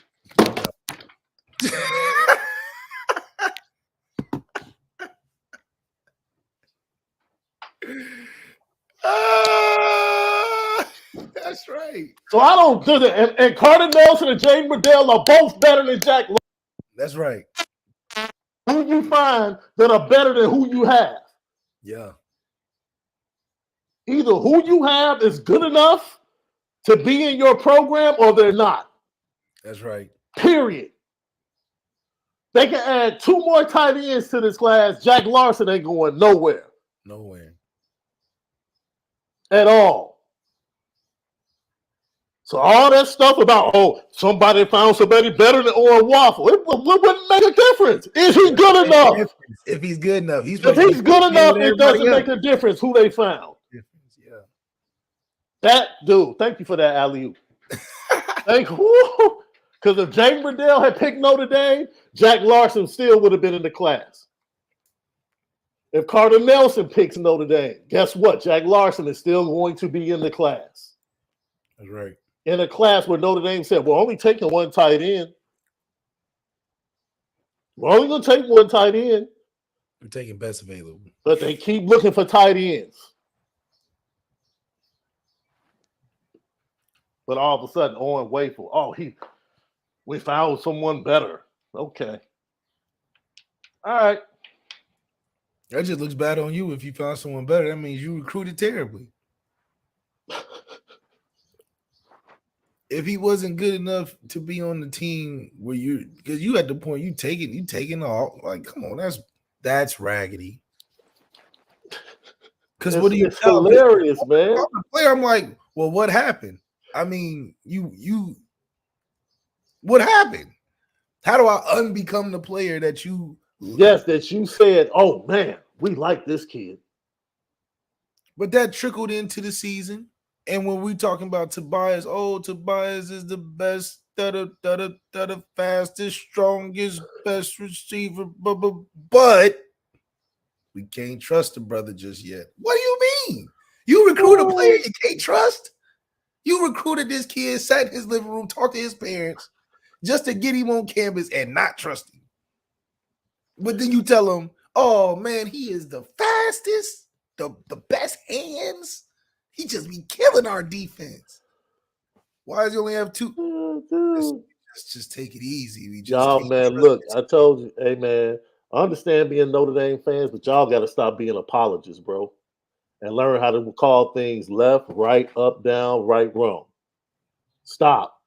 B: That's right.
A: So I don't do that. And Carter Nelson and James Riddell are both better than Jack Larson.
B: That's right.
A: Who you find that are better than who you have?
B: Yeah.
A: Either who you have is good enough to be in your program or they're not.
B: That's right.
A: Period. They can add 2 more tight ends to this class. Jack Larson ain't going nowhere.
B: Nowhere.
A: At all. So all that stuff about, oh, somebody found somebody better than Owen Wafle, it wouldn't make a difference. Is he good enough?
B: If he's good enough.
A: If he's good enough, it doesn't make a difference who they found.
B: Yeah.
A: That dude, thank you for that alley-oop. Thank you. Because if James Riddell had picked Notre Dame, Jack Larson still would have been in the class. If Carter Nelson picks Notre Dame, guess what? Jack Larson is still going to be in the class.
B: That's right.
A: In a class where Notre Dame said, we're only taking 1 tight end. We're only going to take 1 tight end.
B: We're taking best available.
A: But they keep looking for tight ends. But all of a sudden, Owen Wafle, we found someone better. Okay. All right.
B: That just looks bad on you if you found someone better. That means you recruited terribly. If he wasn't good enough to be on the team where because you at the point you taking all, like, come on, that's raggedy. Because what do you tell
A: hilarious, man?
B: I'm a player, I'm like, well, what happened? I mean, you what happened? How do I unbecome the player that you
A: that you said, oh man, we like this kid.
B: But that trickled into the season. And when we talking about Tobias, Tobias is the best, the fastest, strongest, best receiver, but we can't trust the brother just yet. What do you mean? You recruit a player you can't trust? You recruited this kid, sat in his living room, talked to his parents just to get him on campus and not trust him. But then you tell him, oh man, he is the fastest, the best hands. He just be killing our defense. Why does he only have 2? Let's just take it easy.
A: Y'all, man, look, I told you, hey, man, I understand being Notre Dame fans, but y'all got to stop being apologists, bro, and learn how to call things left, right, up, down, right, wrong. Stop.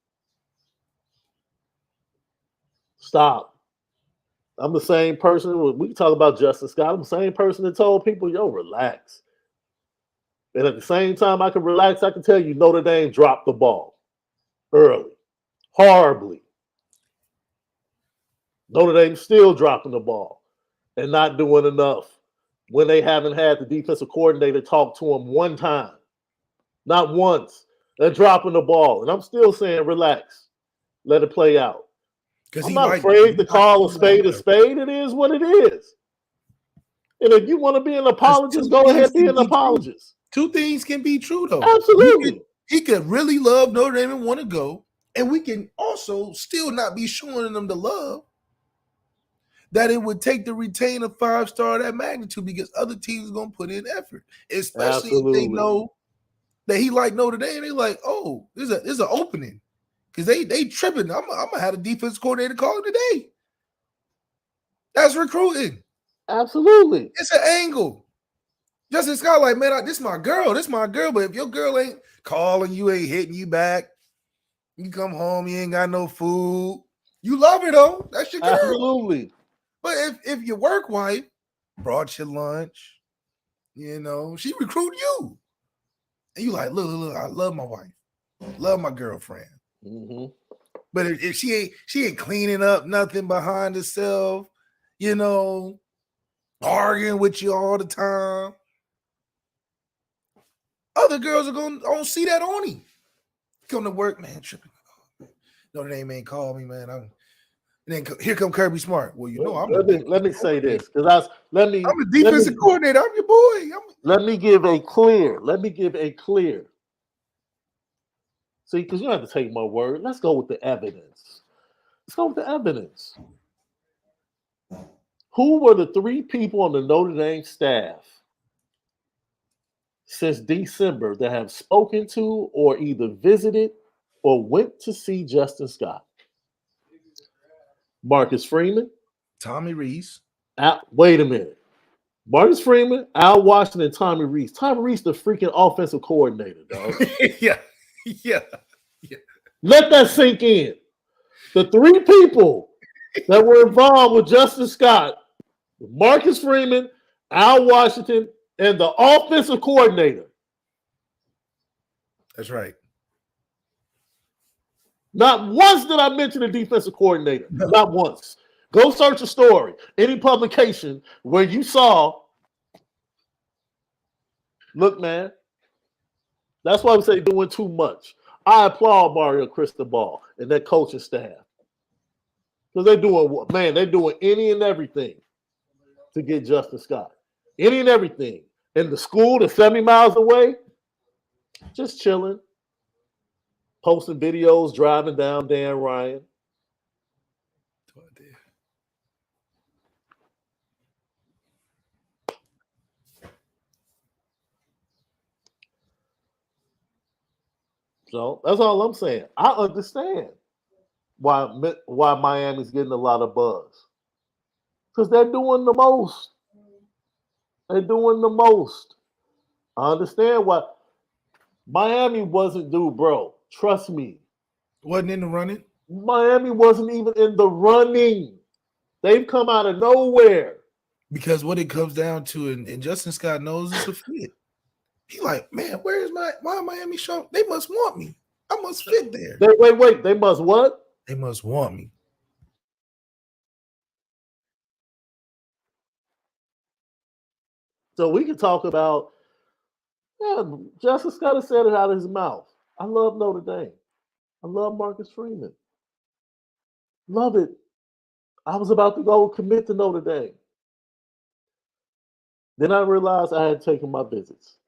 A: I'm the same person. We can talk about Justin Scott. I'm the same person that told people, yo, relax. And at the same time I can relax, I can tell you Notre Dame dropped the ball early, horribly. Notre Dame still dropping the ball and not doing enough when they haven't had the defensive coordinator talk to them 1 time. Not once. They're dropping the ball. And I'm still saying relax. Let it play out. I'm not afraid to call a spade. It is what it is. And if you want to be an apologist, go ahead and be an apologist.
B: 2 things can be true, though.
A: Absolutely.
B: He could really love Notre Dame and want to go. And we can also still not be showing them the love that it would take to retain a 5-star of that magnitude, because other teams are going to put in effort, especially if they know that he like Notre Dame. They're like, oh, there's an opening, because they tripping. I'm going to have a defense coordinator call today. That's recruiting.
A: Absolutely.
B: It's an angle. Justin Scott like, man, this my girl. But if your girl ain't calling you, ain't hitting you back, you come home, you ain't got no food. You love her, though. That's your girl.
A: Absolutely.
B: But if your work wife brought you lunch, she recruit you. And you like, look, I love my wife. Love my girlfriend.
A: Mm-hmm.
B: But if she ain't cleaning up nothing behind herself, arguing with you all the time, other girls are gonna see that on him. Come to work, man, tripping. Notre Dame ain't called me, man. And then here come Kirby Smart. Well,
A: let me say this, because I'm
B: a defensive coordinator. I'm your boy.
A: Let me give a clear. See, because you don't have to take my word. Let's go with the evidence. Who were the 3 people on the Notre Dame staff since December that have spoken to or either visited or went to see Justin Scott? Marcus Freeman.
B: Tommy Rees.
A: Wait a minute. Marcus Freeman, Al Washington, Tommy Rees. Tommy Rees, the freaking offensive coordinator, dog.
B: Yeah.
A: Let that sink in. The 3 people that were involved with Justin Scott, Marcus Freeman, Al Washington, and the offensive coordinator.
B: That's right.
A: Not once did I mention the defensive coordinator. No. Not once. Go search a story, any publication where you saw. Look, man, that's why we say doing too much. I applaud Mario Cristobal and that coaching staff. Because they're doing any and everything to get Justin Scott. Any and everything. In the school that's 70 miles away, just chilling. Posting videos, driving down Dan Ryan. So that's all I'm saying. I understand why Miami's getting a lot of buzz. Because they're doing the most. I understand why Miami wasn't due, bro. Trust me.
B: Wasn't in the running?
A: Miami wasn't even in the running. They've come out of nowhere.
B: Because what it comes down to, and Justin Scott knows, it's a fit. He like, man, why Miami show? They must want me. I must fit there.
A: Wait. They must what?
B: They must want me.
A: So we can talk about, Justin Scott has said it out of his mouth. I love Notre Dame. I love Marcus Freeman. Love it. I was about to go commit to Notre Dame. Then I realized I had taken my visits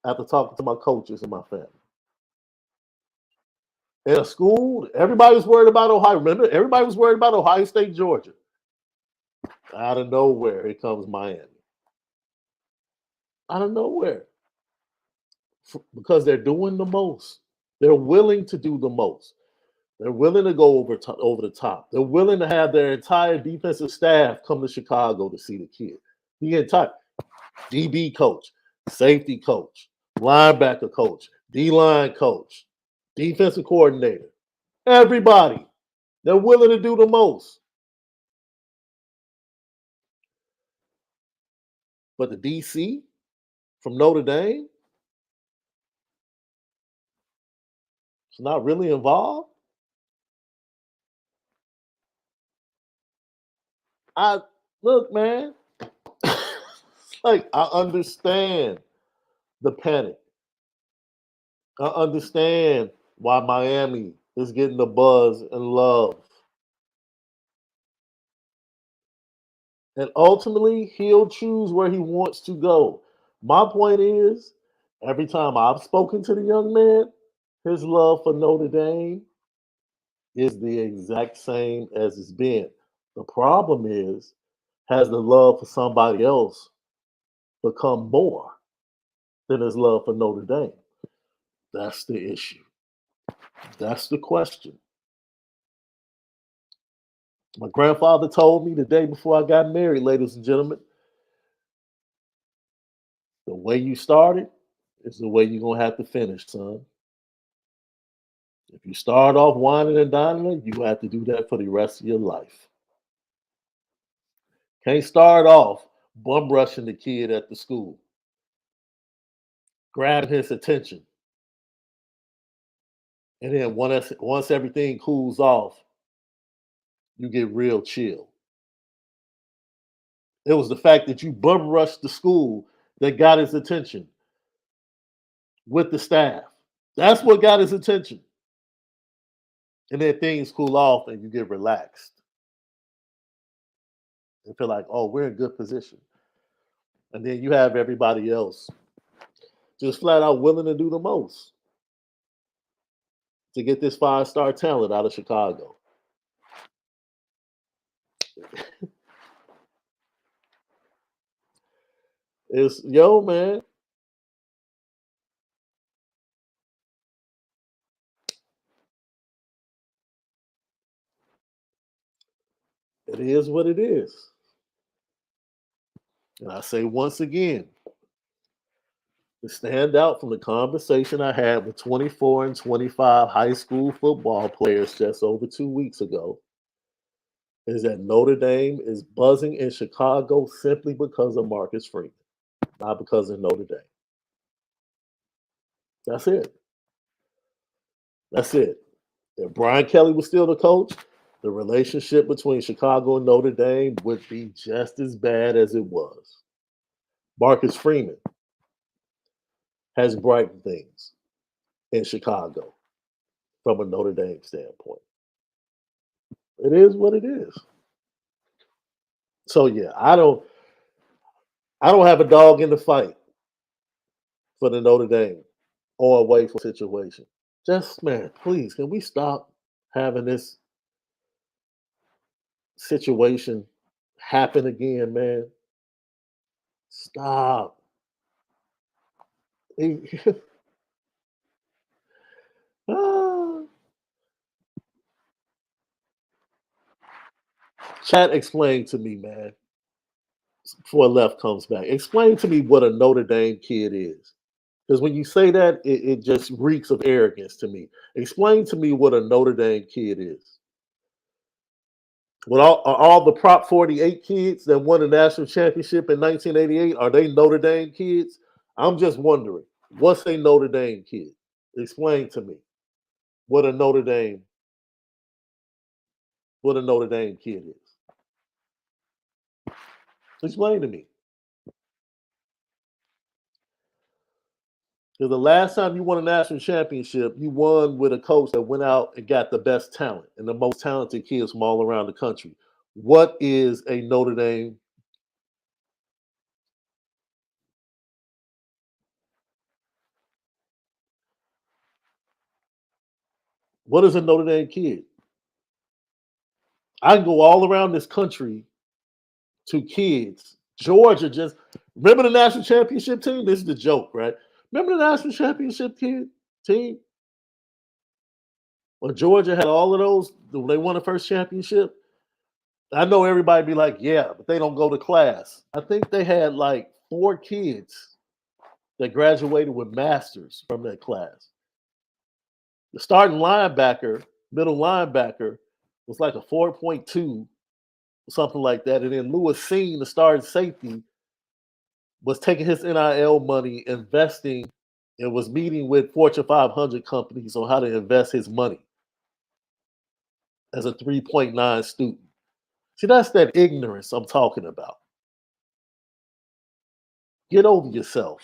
A: after talking to my coaches and my family. In a school, everybody was worried about Ohio. Remember, everybody was worried about Ohio State, Georgia. Out of nowhere, here comes Miami. Out of nowhere. Because they're doing the most. They're willing to do the most. They're willing to go over the top. They're willing to have their entire defensive staff come to Chicago to see the kid. The entire DB coach, safety coach, linebacker coach, D-line coach, defensive coordinator. Everybody. They're willing to do the most. But the DC from Notre Dame is not really involved. Look, man. Like, I understand the panic. I understand why Miami is getting the buzz and love. And ultimately, he'll choose where he wants to go. My point is, every time I've spoken to the young man, his love for Notre Dame is the exact same as it's been. The problem is, has the love for somebody else become more than his love for Notre Dame? That's the issue. That's the question. My grandfather told me the day before I got married, ladies and gentlemen, the way you started is the way you're going to have to finish, son. If you start off whining and dining, you have to do that for the rest of your life. Can't start off bum rushing the kid at the school, grabbing his attention, And then once everything cools off, you get real chill. It was the fact that you bum rushed the school that got his attention with the staff. That's what got his attention. And then things cool off and you get relaxed and feel like, oh, we're in good position. And then you have everybody else just flat out willing to do the most to get this 5-star talent out of Chicago. It's man. It is what it is. And I say once again, to stand out from the conversation I had with 24 and 25 high school football players just over 2 weeks ago is that Notre Dame is buzzing in Chicago simply because of Marcus Freeman, not because of Notre Dame. That's it. That's it. If Brian Kelly was still the coach, the relationship between Chicago and Notre Dame would be just as bad as it was. Marcus Freeman has brightened things in Chicago from a Notre Dame standpoint. It is what it is. So yeah, I don't have a dog in the fight for the Notre Dame or away for situation. Just man, please, can we stop having this situation happen again, man? Stop. Ah. Chat, explain to me, man, before Left comes back. Explain to me what a Notre Dame kid is. Because when you say that, it just reeks of arrogance to me. Explain to me what a Notre Dame kid is. With all the Prop 48 kids that won the national championship in 1988, are they Notre Dame kids? I'm just wondering, what's a Notre Dame kid? Explain to me what a Notre Dame kid is. Explain to me. Because the last time you won a national championship, you won with a coach that went out and got the best talent and the most talented kids from all around the country. What is a Notre Dame? What is a Notre Dame kid? I can go all around this country to kids. Georgia just remember the national championship team? This is the joke, right? Remember the national championship team? When Georgia had all of those, when they won the first championship. I know everybody be like, yeah, but they don't go to class. I think they had like 4 kids that graduated with masters from that class. The starting linebacker, middle linebacker, was like a 4.2, something like that. And then Lewis Seen, the starting safety, was taking his NIL money, investing, and was meeting with Fortune 500 companies on how to invest his money as a 3.9 student. See, that's that ignorance I'm talking about. Get over yourself.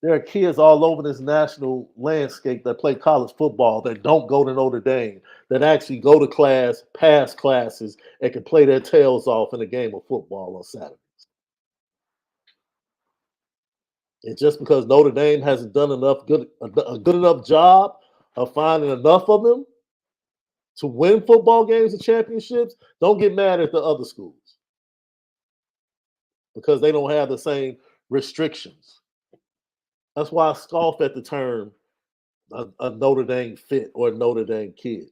A: There are kids all over this national landscape that play college football that don't go to Notre Dame, that actually go to class, pass classes, and can play their tails off in a game of football on Saturdays. And just because Notre Dame hasn't done a good enough job of finding enough of them to win football games and championships, don't get mad at the other schools because they don't have the same restrictions. That's why I scoff at the term a Notre Dame fit or a Notre Dame kid.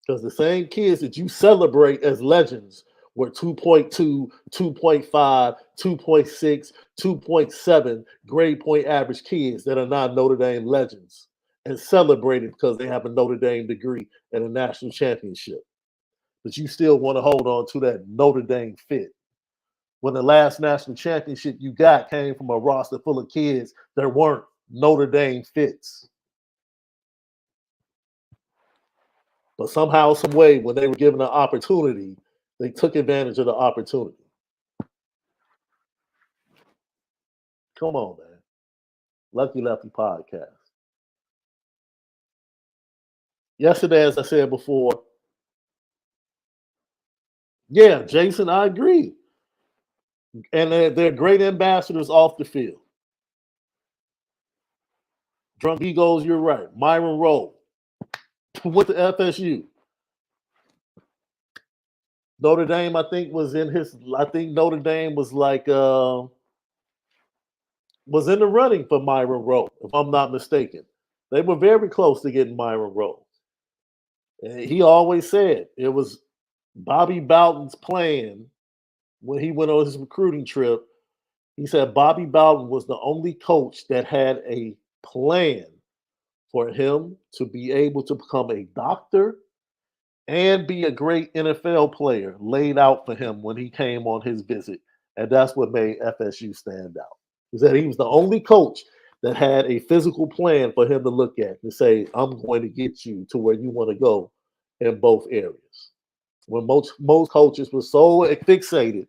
A: Because the same kids that you celebrate as legends were 2.2, 2.5, 2.6, 2.7 grade point average kids that are not Notre Dame legends and celebrated because they have a Notre Dame degree and a national championship. But you still want to hold on to that Notre Dame fit. when the last national championship you got came from a roster full of kids that weren't Notre Dame fits. But somehow, some way, when they were given an opportunity, they took advantage of the opportunity. Come on, man. Lucky Lefty podcast. Yesterday, as I said before, yeah, Jason, I agree. And they're great ambassadors off the field. Drunk Egos, you're right. Myron Rowe went to FSU. Notre Dame, I think, was in his. I think Notre Dame was like was in the running for Myron Rowe, if I'm not mistaken. They were very close to getting Myron Rowe. And he always said it was Bobby Bowden's plan when he went on his recruiting trip. He said Bobby Bowden was the only coach that had a plan for him to be able to become a doctor and be a great NFL player laid out for him when he came on his visit. And that's what made FSU stand out. He said he was the only coach that had a physical plan for him to look at and say, I'm going to get you to where you want to go in both areas. When most coaches were so fixated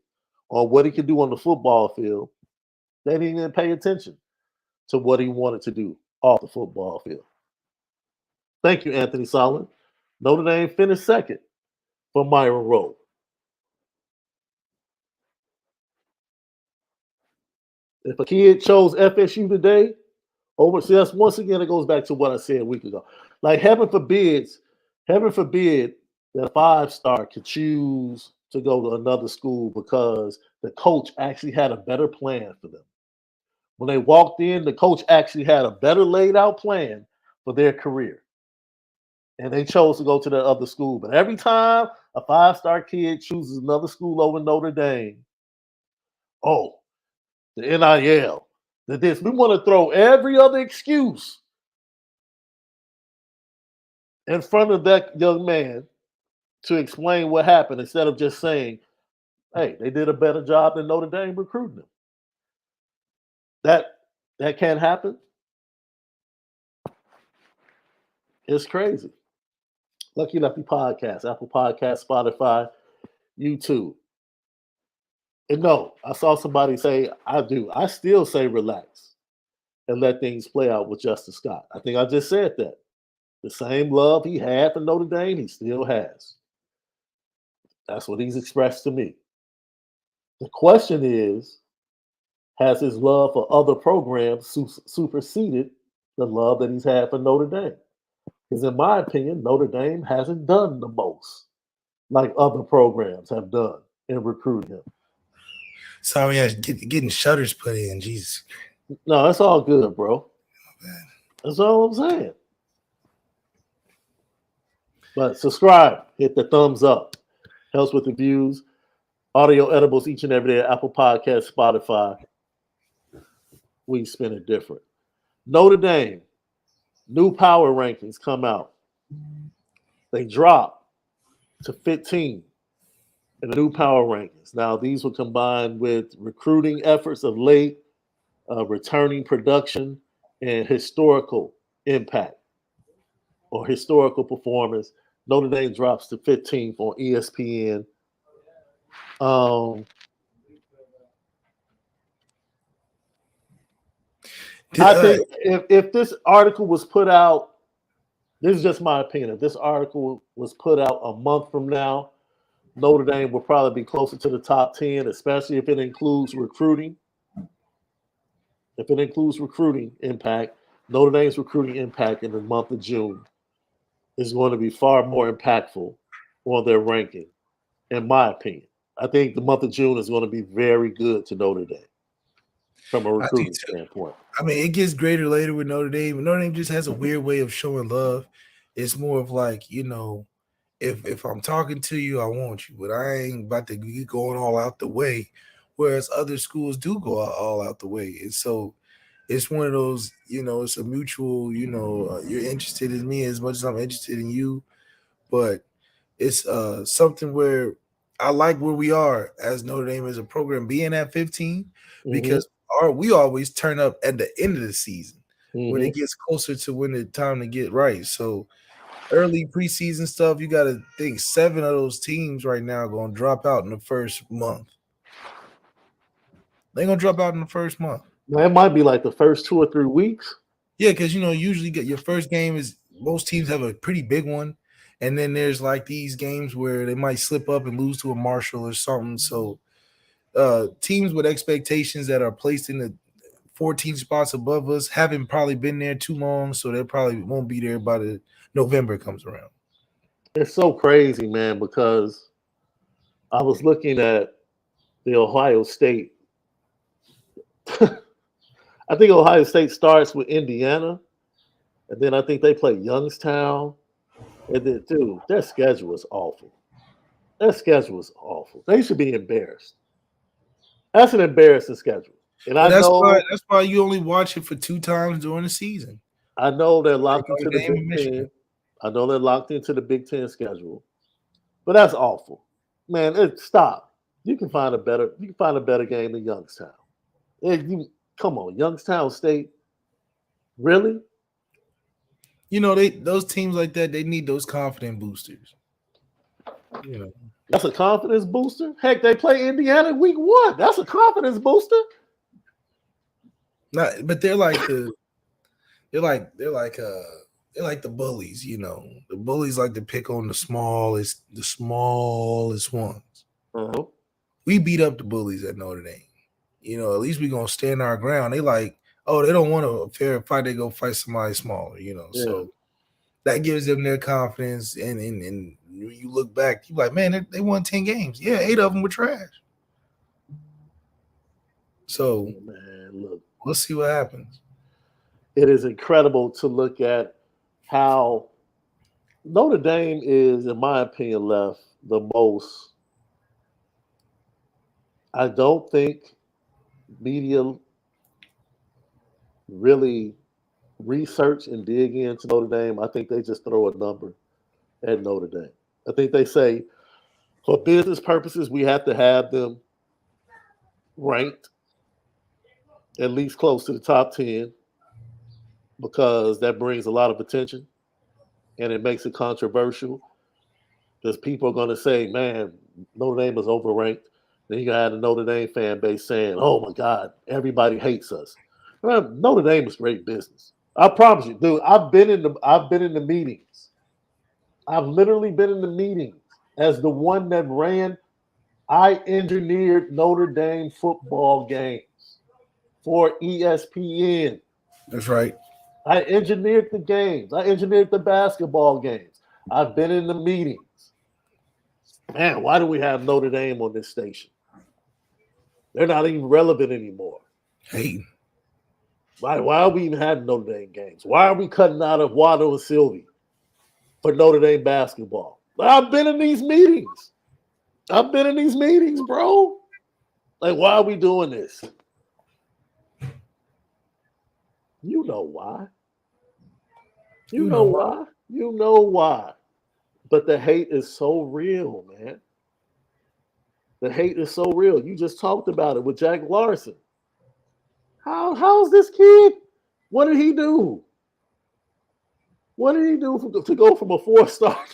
A: on what he could do on the football field, they didn't even pay attention to what he wanted to do off the football field. Thank you, Anthony Solomon. Notre Dame finished second for Myron Rowe. If a kid chose FSU today, that's once again, it goes back to what I said a week ago. Like heaven forbid that a 5-star could choose to go to another school because the coach actually had a better plan for them. When they walked in, the coach actually had a better laid out plan for their career. And they chose to go to the other school. But every time a 5-star kid chooses another school over Notre Dame, oh, the NIL, this. We want to throw every other excuse in front of that young man to explain what happened instead of just saying, hey, they did a better job than Notre Dame recruiting them. That can't happen. It's crazy. Lucky Lefty Podcast, Apple Podcast, Spotify, YouTube. And no, I saw somebody say, I still say relax and let things play out with Justin Scott. I think I just said that. The same love he had for Notre Dame, he still has. That's what he's expressed to me. The question is, has his love for other programs superseded the love that he's had for Notre Dame? Because in my opinion, Notre Dame hasn't done the most like other programs have done in recruiting him.
B: Sorry, I was getting shutters put in. Jesus.
A: No, that's all good, bro. That's all I'm saying. But subscribe, hit the thumbs up. Helps with the views. Audio edibles each and every day. Apple Podcasts, Spotify. We spin it different. Notre Dame, new power rankings come out. They drop to 15 in the new power rankings. Now, these were combined with recruiting efforts of late, returning production, and historical impact or historical performance. Notre Dame drops to 15th on ESPN. I think if this article was put out, this is just my opinion. If this article was put out a month from now, Notre Dame will probably be closer to the top 10, especially if it includes recruiting. If it includes recruiting impact, Notre Dame's recruiting impact in the month of June is going to be far more impactful on their ranking, in my opinion. I think the month of June is going to be very good to Notre Dame from a recruiting standpoint.
B: I mean, it gets greater later with Notre Dame. Notre Dame just has a weird way of showing love. It's more of like, if I'm talking to you, I want you, but I ain't about to be going all out the way, whereas other schools do go all out the way. And so it's one of those, it's a mutual, you're interested in me as much as I'm interested in you, but it's something where I like where we are as Notre Dame as a program being at 15
A: Mm-hmm.
B: because we always turn up at the end of the season when
A: Mm-hmm.
B: it gets closer to when it's time to get right. So early preseason stuff, you got to think 7 of those teams right now are going to drop out in the first month. They're going to drop out in the first month.
A: Now, it might be like the first 2 or 3 weeks.
B: Yeah, because usually get your first game is most teams have a pretty big one, and then there's like these games where they might slip up and lose to a Marshall or something. So teams with expectations that are placed in the 14 spots above us haven't probably been there too long, so they probably won't be there by the November comes around.
A: It's so crazy, man, because I was looking at the Ohio State. I think Ohio State starts with Indiana, and then I think they play Youngstown. And then, dude, their schedule is awful. Their schedule is awful. They should be embarrassed. That's an embarrassing schedule. And
B: But
A: I know
B: that's why you only watch it for 2 times during the season.
A: they're locked
B: Notre
A: into the
B: Dame and
A: Big
B: Michigan.
A: Ten. I know they're locked into the Big Ten schedule. But that's awful. Man, stop. You can find a better game than Youngstown. Come on, Youngstown State. Really?
B: Those teams like that, they need those confident boosters.
A: That's a confidence booster. Heck, they play Indiana week 1. That's a confidence booster.
B: Not, but they're like the bullies. The bullies like to pick on the smallest ones.
A: Uh-huh.
B: We beat up the bullies at Notre Dame. At least we're gonna stand our ground. They like, oh, they don't want a fair fight. They go fight somebody smaller.
A: Yeah.
B: So that gives them their confidence. And when you look back, you're like, man, they won 10 games. Yeah, 8 of them were trash. So,
A: man, look,
B: we'll see what happens.
A: It is incredible to look at how Notre Dame is, in my opinion, left the most. I don't think media really research and dig into Notre Dame. I think they just throw a number at Notre Dame. I think they say, for business purposes, we have to have them ranked at least close to the top 10 because that brings a lot of attention and it makes it controversial because people are going to say, man, Notre Dame is overranked. Then you got the Notre Dame fan base saying, oh my God, everybody hates us. Well, Notre Dame is great business. I promise you, dude. I've been in the meetings. I've literally been in the meetings as the one that ran. I engineered Notre Dame football games for ESPN.
B: That's right.
A: I engineered the games. I engineered the basketball games. I've been in the meetings. Man, why do we have Notre Dame on this station? They're not even relevant anymore.
B: Hey.
A: Why are we even having Notre Dame games? Why are we cutting out of Waddle and Sylvie for Notre Dame basketball? I've been in these meetings. Bro. Like, why are we doing this? You know why. You know why. But the hate is so real, man. The hate is so real. You just talked about it with Jack Larson. How's this kid? What did he do? What did he do to go from a 4-star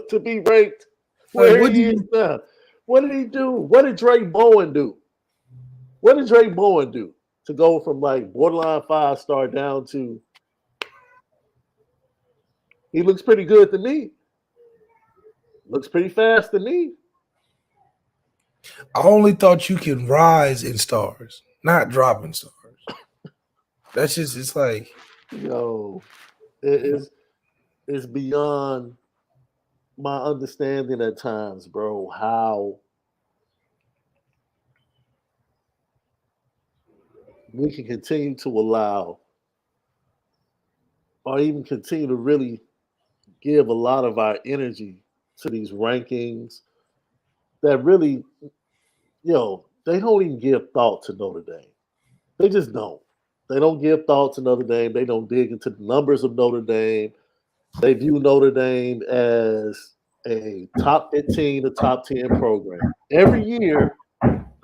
A: to be ranked where he is now? What did he do? What did Drake Bowen do? What did Drake Bowen do to go from like borderline 5-star down to? He looks pretty good to me. Looks pretty fast to me.
B: I only thought you can rise in stars, not drop in stars. That's just, it's like,
A: yo, it's beyond my understanding at times, bro, how we can continue to allow or even continue to really give a lot of our energy to these rankings that really, they don't even give thought to Notre Dame. They just don't. They don't give thought to Notre Dame. They don't dig into the numbers of Notre Dame. They view Notre Dame as a top 15 to top 10 program. Every year,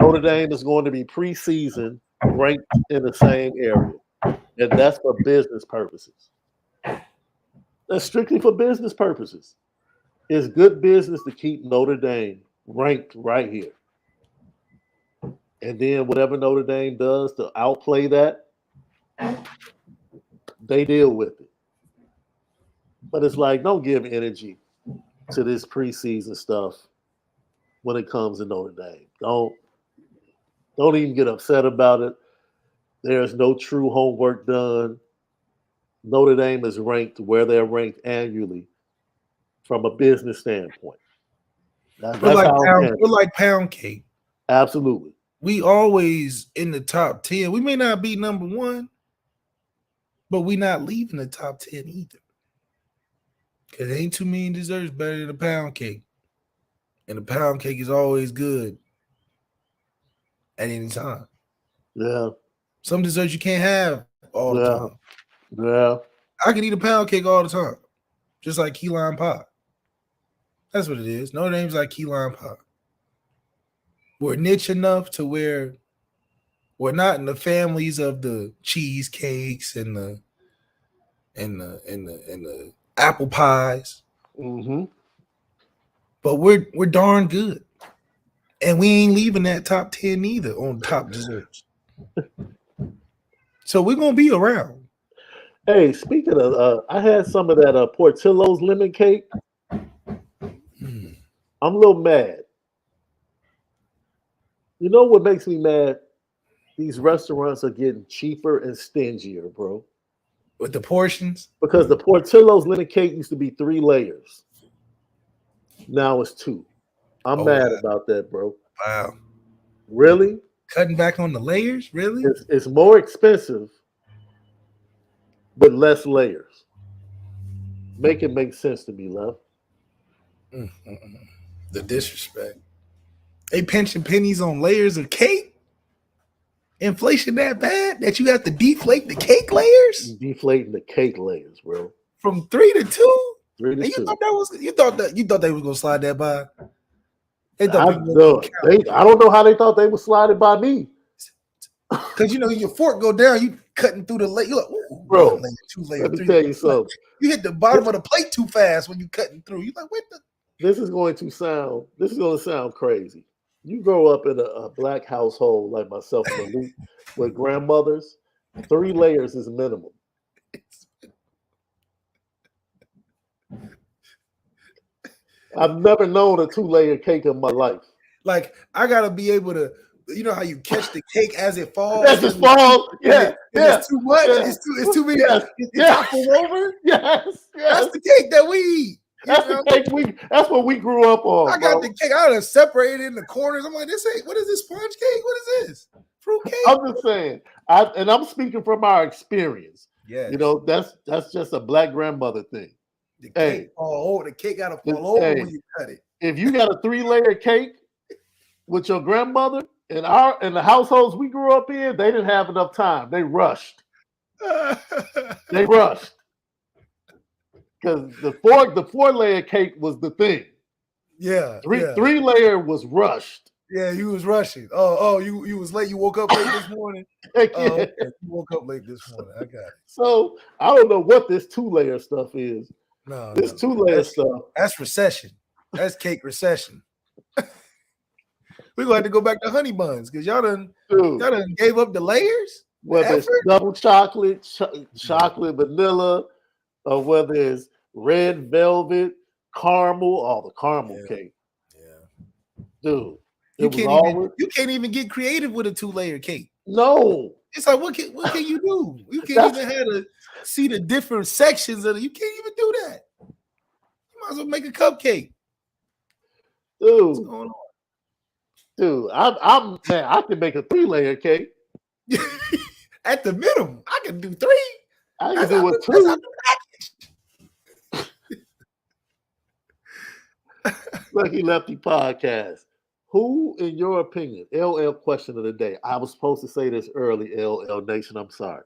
A: Notre Dame is going to be preseason ranked in the same area. And that's for business purposes. That's strictly for business purposes. It's good business to keep Notre Dame ranked right here. And then whatever Notre Dame does to outplay that, they deal with it. But it's like, don't give energy to this preseason stuff when it comes to Notre Dame. Don't even get upset about it. There's no true homework done. Notre Dame is ranked where they're ranked annually from a business standpoint. That's
B: we're like pound cake.
A: Absolutely.
B: We always in the top 10. We may not be number one, but we not leaving the top 10 either. Because ain't too many desserts better than a pound cake. And the pound cake is always good at any time.
A: Yeah.
B: Some desserts you can't have all the time.
A: Yeah.
B: I can eat a pound cake all the time. Just like key lime pie. That's what it is. Notre Dame's like key lime pie. We're niche enough to where we're not in the families of the cheesecakes and the apple pies.
A: Mm-hmm.
B: But we're darn good. And we ain't leaving that top 10 either on top desserts. So we're gonna be around.
A: Hey, speaking of, I had some of that Portillo's lemon cake. I'm a little mad. You know what makes me mad? These restaurants are getting cheaper and stingier, bro.
B: With the portions?
A: Because the Portillo's lemon cake used to be 3 layers. Now it's 2. I'm mad about that, bro.
B: Wow.
A: Really?
B: Cutting back on the layers? Really?
A: It's more expensive, but less layers. Make it make sense to me, love.
B: The disrespect. They pinching pennies on layers of cake? Inflation that bad that you have to deflate the cake layers?
A: Deflating the cake layers, bro.
B: From 3 to 2?
A: 3 to
B: and
A: 2.
B: You thought they was gonna slide that by?
A: I don't know how they thought they would slide it by me.
B: Because your fork go down, you cutting through the layer. You're like, ooh,
A: bro,
B: 2 layers,
A: let me tell you something.
B: You hit the bottom of the plate too fast when you cutting through. You're like, what the?
A: This is going to sound crazy. You grow up in a black household like myself and Malik with grandmothers, 3 layers is minimum. I've never known a 2-layer cake in my life.
B: Like, I gotta be able to, you know how you catch the cake as it falls?
A: As it falls,
B: It's too much.
A: Yeah.
B: It's too many. It topples over.
A: Yes.
B: That's the cake that we eat.
A: That's the cake that's what we grew up on.
B: I got the cake. I done separated in the corners. I'm like, what is this sponge cake? What is this? Fruit cake?
A: I'm just saying. I'm speaking from our experience.
B: Yeah.
A: That's just a black grandmother thing.
B: The cake the cake gotta fall over when you cut it.
A: If you got a 3-layer cake with your grandmother in the households we grew up in, they didn't have enough time. They rushed. Because the 4-layer cake was the thing.
B: Yeah.
A: 3-layer was rushed.
B: Yeah, you was rushing. You was late. You woke up late this morning. Okay. You woke up late this morning. I got it.
A: So I don't know what this 2-layer stuff is.
B: No,
A: this 2-layer stuff.
B: That's recession. That's cake recession. We're gonna have to go back to honey buns because y'all done gave up the layers.
A: Whether it's double chocolate, chocolate vanilla, or whether it's red velvet, caramel, the caramel cake. Yeah. Dude.
B: You can't even get creative with a 2-layer cake.
A: No.
B: It's like, what can you do? You can't even have to see the different sections of it. You can't even do that. You might as well make a cupcake.
A: Dude.
B: What's going on?
A: Dude, I can make a 3-layer cake.
B: At the minimum, I can do 3.
A: I can do it 2. Lucky Lefty podcast. Who, in your opinion, LL question of the day? I was supposed to say this early, LL Nation. I'm sorry.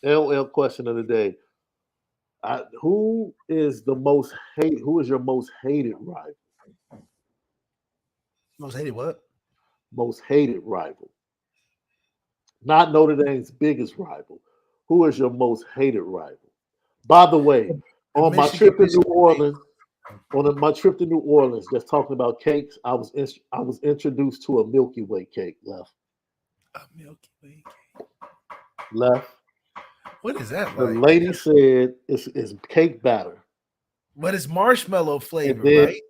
A: LL question of the day. Who is the most hate? Who is your most hated rival?
B: Most hated what?
A: Most hated rival. Not Notre Dame's biggest rival. Who is your most hated rival? By the way,
B: The
A: on my
B: Michigan
A: trip to New
B: State.
A: Orleans, my trip to New Orleans, just talking about cakes, I was introduced to a Milky Way cake.
B: A Milky Way cake.
A: Left.
B: What is that
A: The
B: like?
A: lady said it's cake batter.
B: But it's marshmallow
A: And
B: flavor,
A: then
B: right?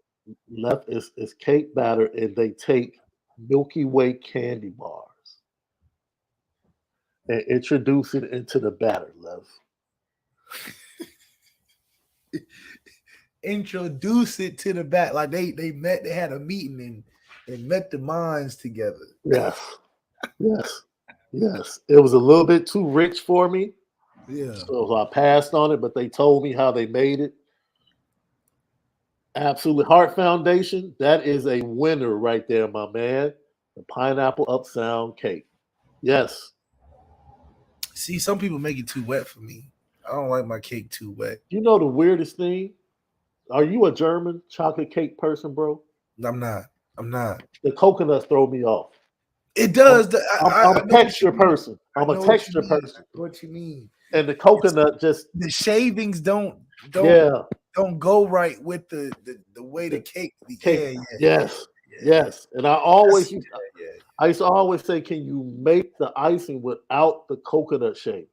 A: left is cake batter, and they take Milky Way candy bars and introduce it into the batter, left.
B: Introduce it to the back. Like they had a meeting and met the minds together.
A: Yes. It was a little bit too rich for me.
B: Yeah.
A: So I passed on it, but they told me how they made it. Absolutely. Heart Foundation, that is a winner right there, my man. The pineapple upsound cake. Yes.
B: See, some people make it too wet for me. I don't like my cake too wet.
A: You know the weirdest thing? Are you a German chocolate cake person, bro?
B: I'm not.
A: The coconuts throw me off.
B: It does.
A: I'm a texture person. I'm a texture person.
B: What you mean?
A: And the coconut just
B: the shavings don't go right with the way the cake.
A: Yes. And I used to always say, can you make the icing without the coconut shape?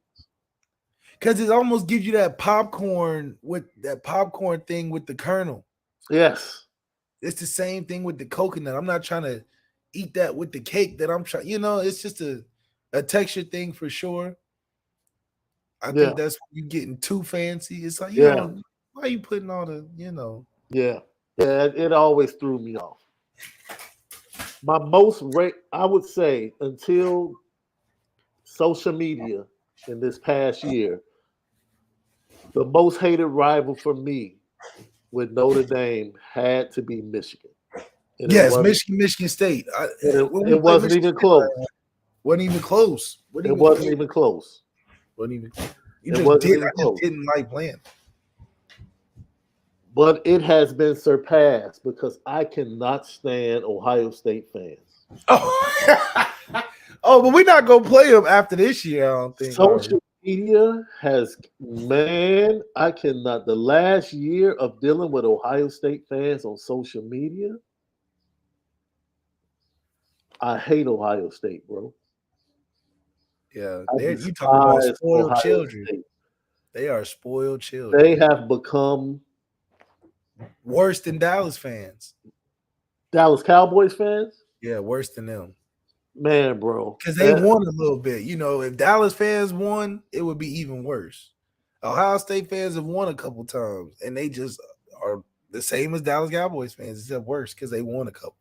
B: Because it almost gives you that popcorn thing with the kernel.
A: Yes.
B: It's the same thing with the coconut. I'm not trying to eat that with the cake that I'm trying. It's just a texture thing for sure. I think that's when you're getting too fancy. It's like, why are you putting all the,
A: Yeah, it always threw me off. My most I would say, until social media in this past year, the most hated rival for me with Notre Dame had to be Michigan.
B: And Michigan State.
A: It wasn't even close.
B: Wasn't even close.
A: It wasn't even close.
B: Wasn't even. I just didn't like playing.
A: But it has been surpassed because I cannot stand Ohio State fans.
B: But we're not gonna play them after this year. I don't think.
A: Social media has, man, I cannot. The last year of dealing with Ohio State fans on social media, I hate Ohio State, bro.
B: Yeah, you talking about spoiled Ohio children. State. They are spoiled children.
A: They have become
B: worse than Dallas fans.
A: Dallas Cowboys fans?
B: Yeah, worse than them.
A: Man, bro.
B: Because they won a little bit. If Dallas fans won, it would be even worse. Ohio State fans have won a couple times, and they just are the same as Dallas Cowboys fans, except worse because they won a couple.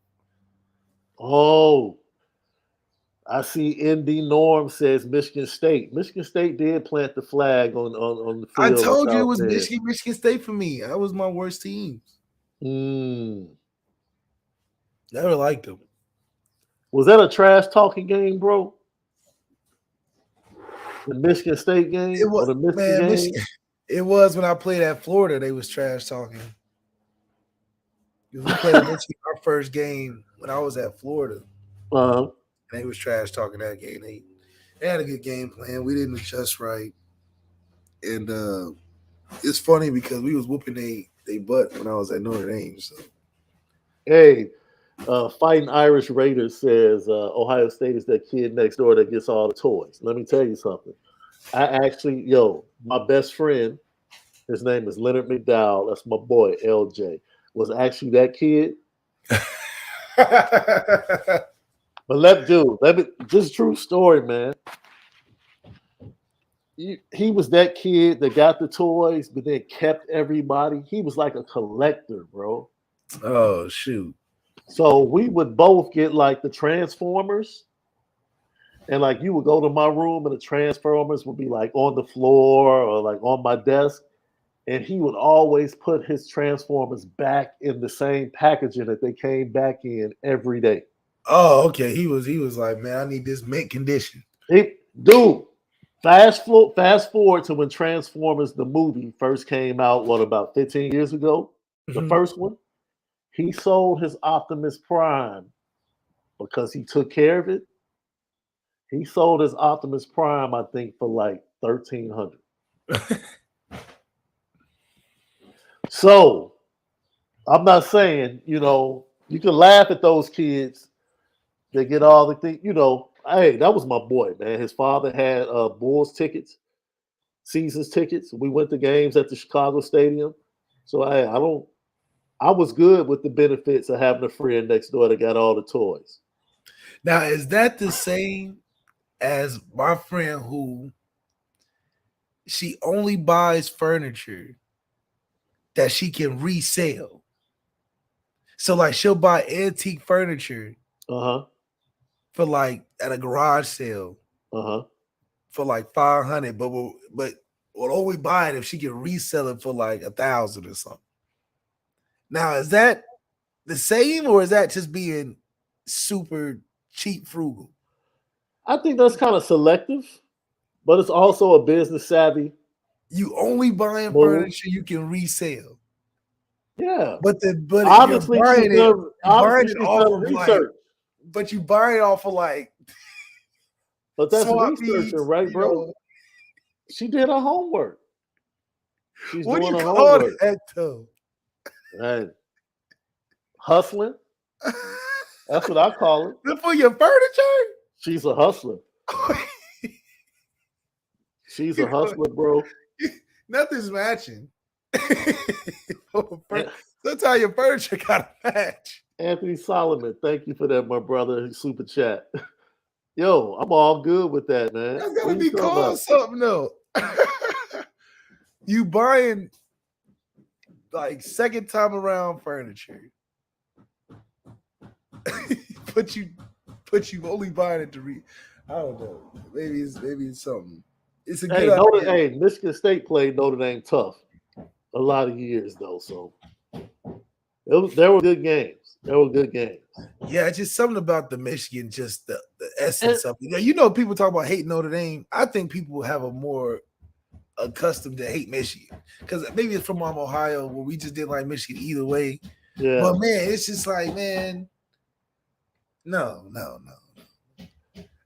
A: Oh, I see Indy Norm says Michigan State. Michigan State did plant the flag on the field.
B: I told you it was Michigan State for me. That was my worst team. Never liked them.
A: Was that a trash talking game, bro? The Michigan State game?
B: It was,
A: or the Michigan game?
B: It was when I played at Florida. They was trash talking. We played Michigan our first game when I was at Florida. And they was trash talking that game. They had a good game plan. We didn't adjust right. And it's funny because we was whooping they butt when I was at Notre Dame. So.
A: Hey, Fighting Irish Raiders says Ohio State is that kid next door that gets all the toys. Let me tell you something. I actually, my best friend, his name is Leonard McDowell. That's my boy, LJ, was actually that kid. But just true story, man. He was that kid that got the toys, but then kept everybody. He was like a collector, bro.
B: Oh, shoot.
A: So we would both get like the Transformers, and like you would go to my room and the Transformers would be like on the floor or like on my desk, and he would always put his Transformers back in the same packaging that they came back in every day.
B: Oh, okay. He was like, man, I need this mint condition.
A: Dude, Fast forward to when Transformers the movie first came out. What, about 15 years ago? The
B: Mhm.
A: first one. He sold his Optimus Prime because he took care of it. He sold his Optimus Prime, I think, for like 1,300. So I'm not saying, you can laugh at those kids. They get all the things, Hey, that was my boy, man. His father had Bulls tickets, seasons tickets. We went to games at the Chicago Stadium. So I was good with the benefits of having a friend next door that got all the toys.
B: Now, is that the same as my friend who she only buys furniture that she can resell? So like she'll buy antique furniture
A: Uh-huh.
B: for like at a garage sale
A: Uh-huh.
B: for like 500, but will only buy it if she can resell it for like 1,000 or something. Now, is that the same or is that just being super cheap frugal?
A: I think that's kind of selective, but it's also a business savvy
B: You only buying
A: move.
B: furniture you can resell.
A: Yeah.
B: But
A: Obviously she's
B: off
A: done
B: of like,
A: research.
B: but you buy it off of like
A: But that's
B: swap
A: researching,
B: meets,
A: right, bro? She did her homework. She's
B: what do
A: doing
B: you
A: her
B: call
A: homework.
B: that though?
A: And hustling. That's what I call it.
B: For your furniture?
A: She's a hustler. She's a hustler, bro.
B: Nothing's matching.
A: A-
B: Sometimes your furniture gotta match.
A: Anthony Solomon, thank you for that, my brother. Super chat. Yo, I'm all good with that, man.
B: That's
A: What
B: gotta
A: are you
B: be
A: talking
B: called
A: about?
B: something though. You buying like second time around furniture, but you only buying it to read. I don't know. Maybe it's something. It's a good idea.
A: Michigan State played Notre Dame tough a lot of years though, so there were good games. There were good games.
B: Yeah, it's just something about the Michigan, just the
A: And,
B: essence of it. People talk about hating Notre Dame. I think people have a more accustomed to hate Michigan because maybe it's from Ohio where we just didn't like Michigan either way.
A: yeah.
B: But man, it's just like, man, no.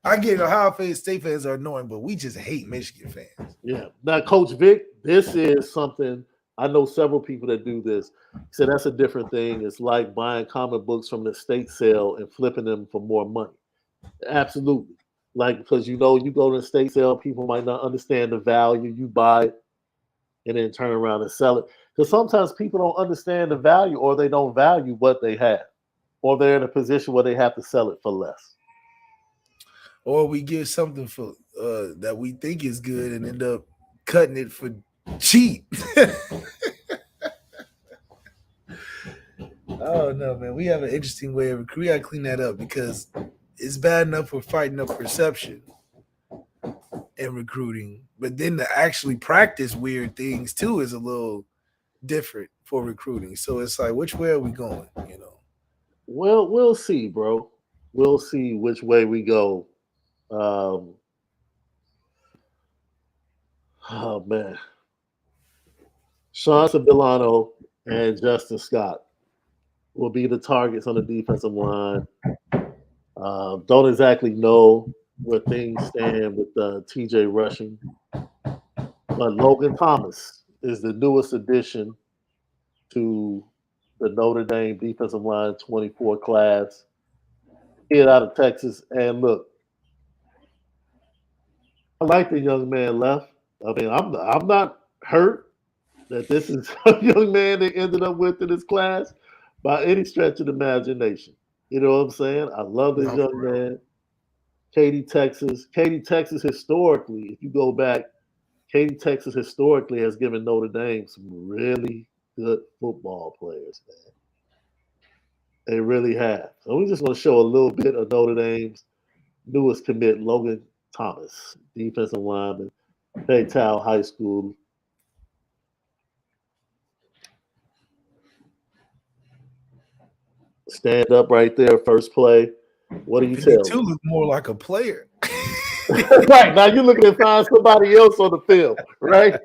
B: I get Ohio State fans are annoying, but we just hate Michigan fans.
A: Yeah. Now, Coach Vic, this is something I know several people that do this. So that's a different thing. It's like buying comic books from the estate sale and flipping them for more money. Absolutely. Like, because you go to the estate sale, people might not understand the value. You buy it and then turn around and sell it. Because sometimes people don't understand the value or they don't value what they have. Or they're in a position where they have to sell it for less.
B: Or we get something for that we think is good and end up cutting it for cheap. Oh no, man. We have an interesting way of recruiting. We gotta clean that up because it's bad enough we're fighting up perception and recruiting, but then to actually practice weird things too is a little different for recruiting. So it's like, which way are we going?
A: Well, we'll see, bro. We'll see which way we go. Oh man, Shaun Sabillano and Justin Scott will be the targets on the defensive line. Don't exactly know where things stand with TJ rushing, but Logan Thomas is the newest addition to the Notre Dame defensive line 24 class. Kid out of Texas, and look, I like the young man left. I mean, I'm not hurt that this is a young man they ended up with in this class by any stretch of the imagination. You know what I'm saying? I love this young man. Katy, Texas. Katy, Texas historically, if you go back, Katy, Texas historically has given Notre Dame some really good football players, man. They really have. So we're just going to show a little bit of Notre Dame's newest commit, Logan Thomas, defensive lineman, Paytown High School. Stand up right there, first play. What do you tell
B: 52
A: me?
B: look more like a player.
A: Right, now you're looking to find somebody else on the field, right?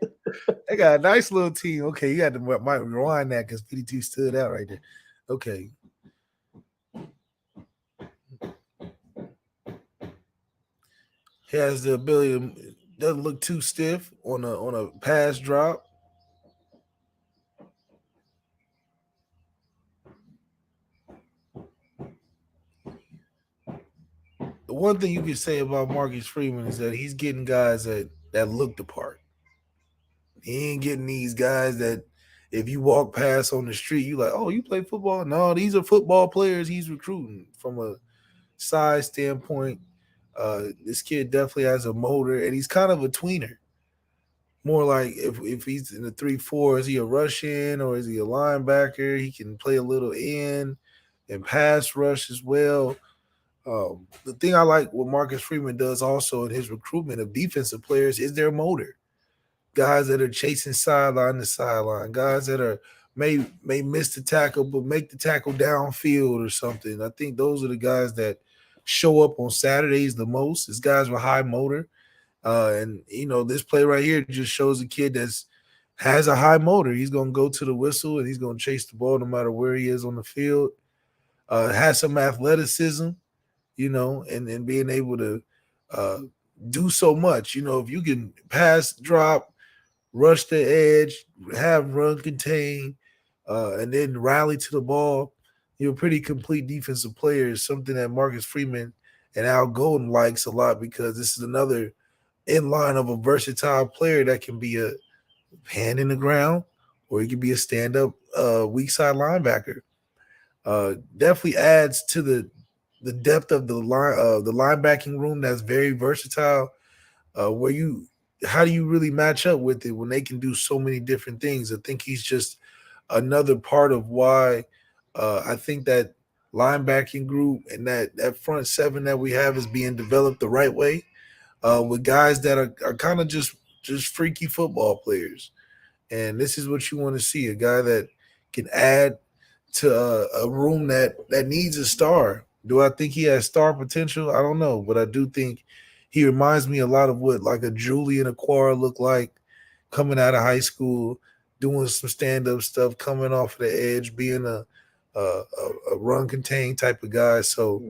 B: They got a nice little team. Okay, you got to might rewind that because 52 stood out right there. Okay. He has the ability to, doesn't look too stiff on a pass drop. The one thing you can say about Marcus Freeman is that he's getting guys that look the part. He ain't getting these guys that if you walk past on the street, you like, oh, you play football? No, these are football players he's recruiting from a size standpoint. This kid definitely has a motor, and he's kind of a tweener. More like if he's in the 3-4, is he a rush in or is he a linebacker? He can play a little in and pass rush as well. The thing I like what Marcus Freeman does also in his recruitment of defensive players is their motor. Guys that are chasing sideline to sideline, guys that are may miss the tackle but make the tackle downfield or something. I think those are the guys that show up on Saturdays the most. Is guys with high motor. And this play right here just shows a kid that's has a high motor. He's gonna go to the whistle and he's gonna chase the ball no matter where he is on the field. Has some athleticism, and being able to do so much. If you can pass, drop, rush the edge, have run contain, and then rally to the ball, you're a pretty complete defensive player. Is something that Marcus Freeman and Al Golden likes a lot because this is another in line of a versatile player that can be a hand in the ground or he can be a stand-up weak side linebacker. Definitely adds to the depth of the linebacking room that's very versatile. How do you really match up with it when they can do so many different things? I think he's just another part of why I think that linebacking group and that front seven that we have is being developed the right way. With guys that are kind of just freaky football players. And this is what you want to see, a guy that can add to a room that needs a star. Do I think he has star potential? I don't know, but I do think he reminds me a lot of what like a Julian Aquara looked like coming out of high school, doing some stand-up stuff, coming off the edge, being a run contain type of guy. So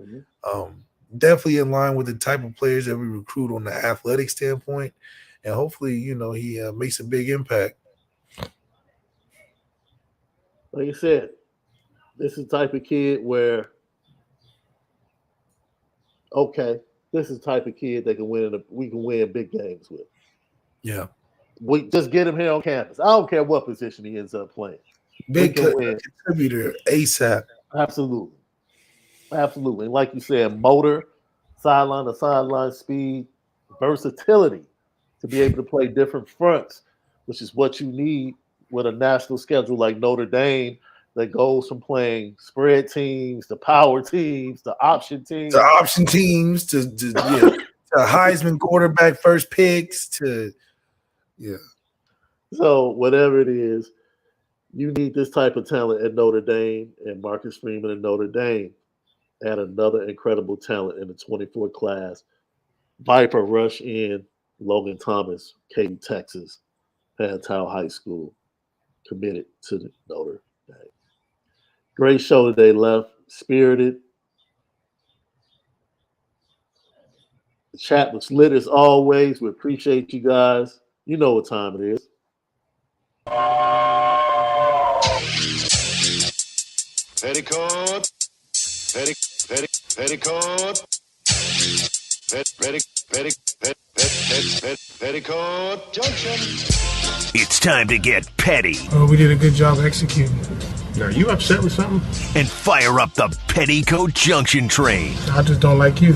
B: definitely in line with the type of players that we recruit on the athletic standpoint. And hopefully, he makes a big impact.
A: Like you said, this is the type of kid where, okay, this is the type of kid that we can win big games with.
B: Yeah.
A: We just get him here on campus. I don't care what position he ends up playing.
B: Big contributor ASAP.
A: Absolutely. Absolutely. Like you said, motor, sideline to sideline speed, versatility to be able to play different fronts, which is what you need with a national schedule like Notre Dame that goes from playing spread teams to power teams to option teams.
B: To Heisman quarterback first picks to
A: So whatever it is, you need this type of talent at Notre Dame, and Marcus Freeman at Notre Dame and another incredible talent in the 24 class. Viper rush in Logan Thomas, Katy, Texas, Pantow High School, committed to the Notre Dame. Great show today, Left. Spirited. The chat was lit as always. We appreciate you guys. You know what time it is.
C: Petticoat. Petticoat. Petticoat Junction.
D: It's time to get petty.
E: Oh, we did a good job executing.
F: Are you upset with something?
D: And fire up the Petticoat Junction train.
E: I just don't like you.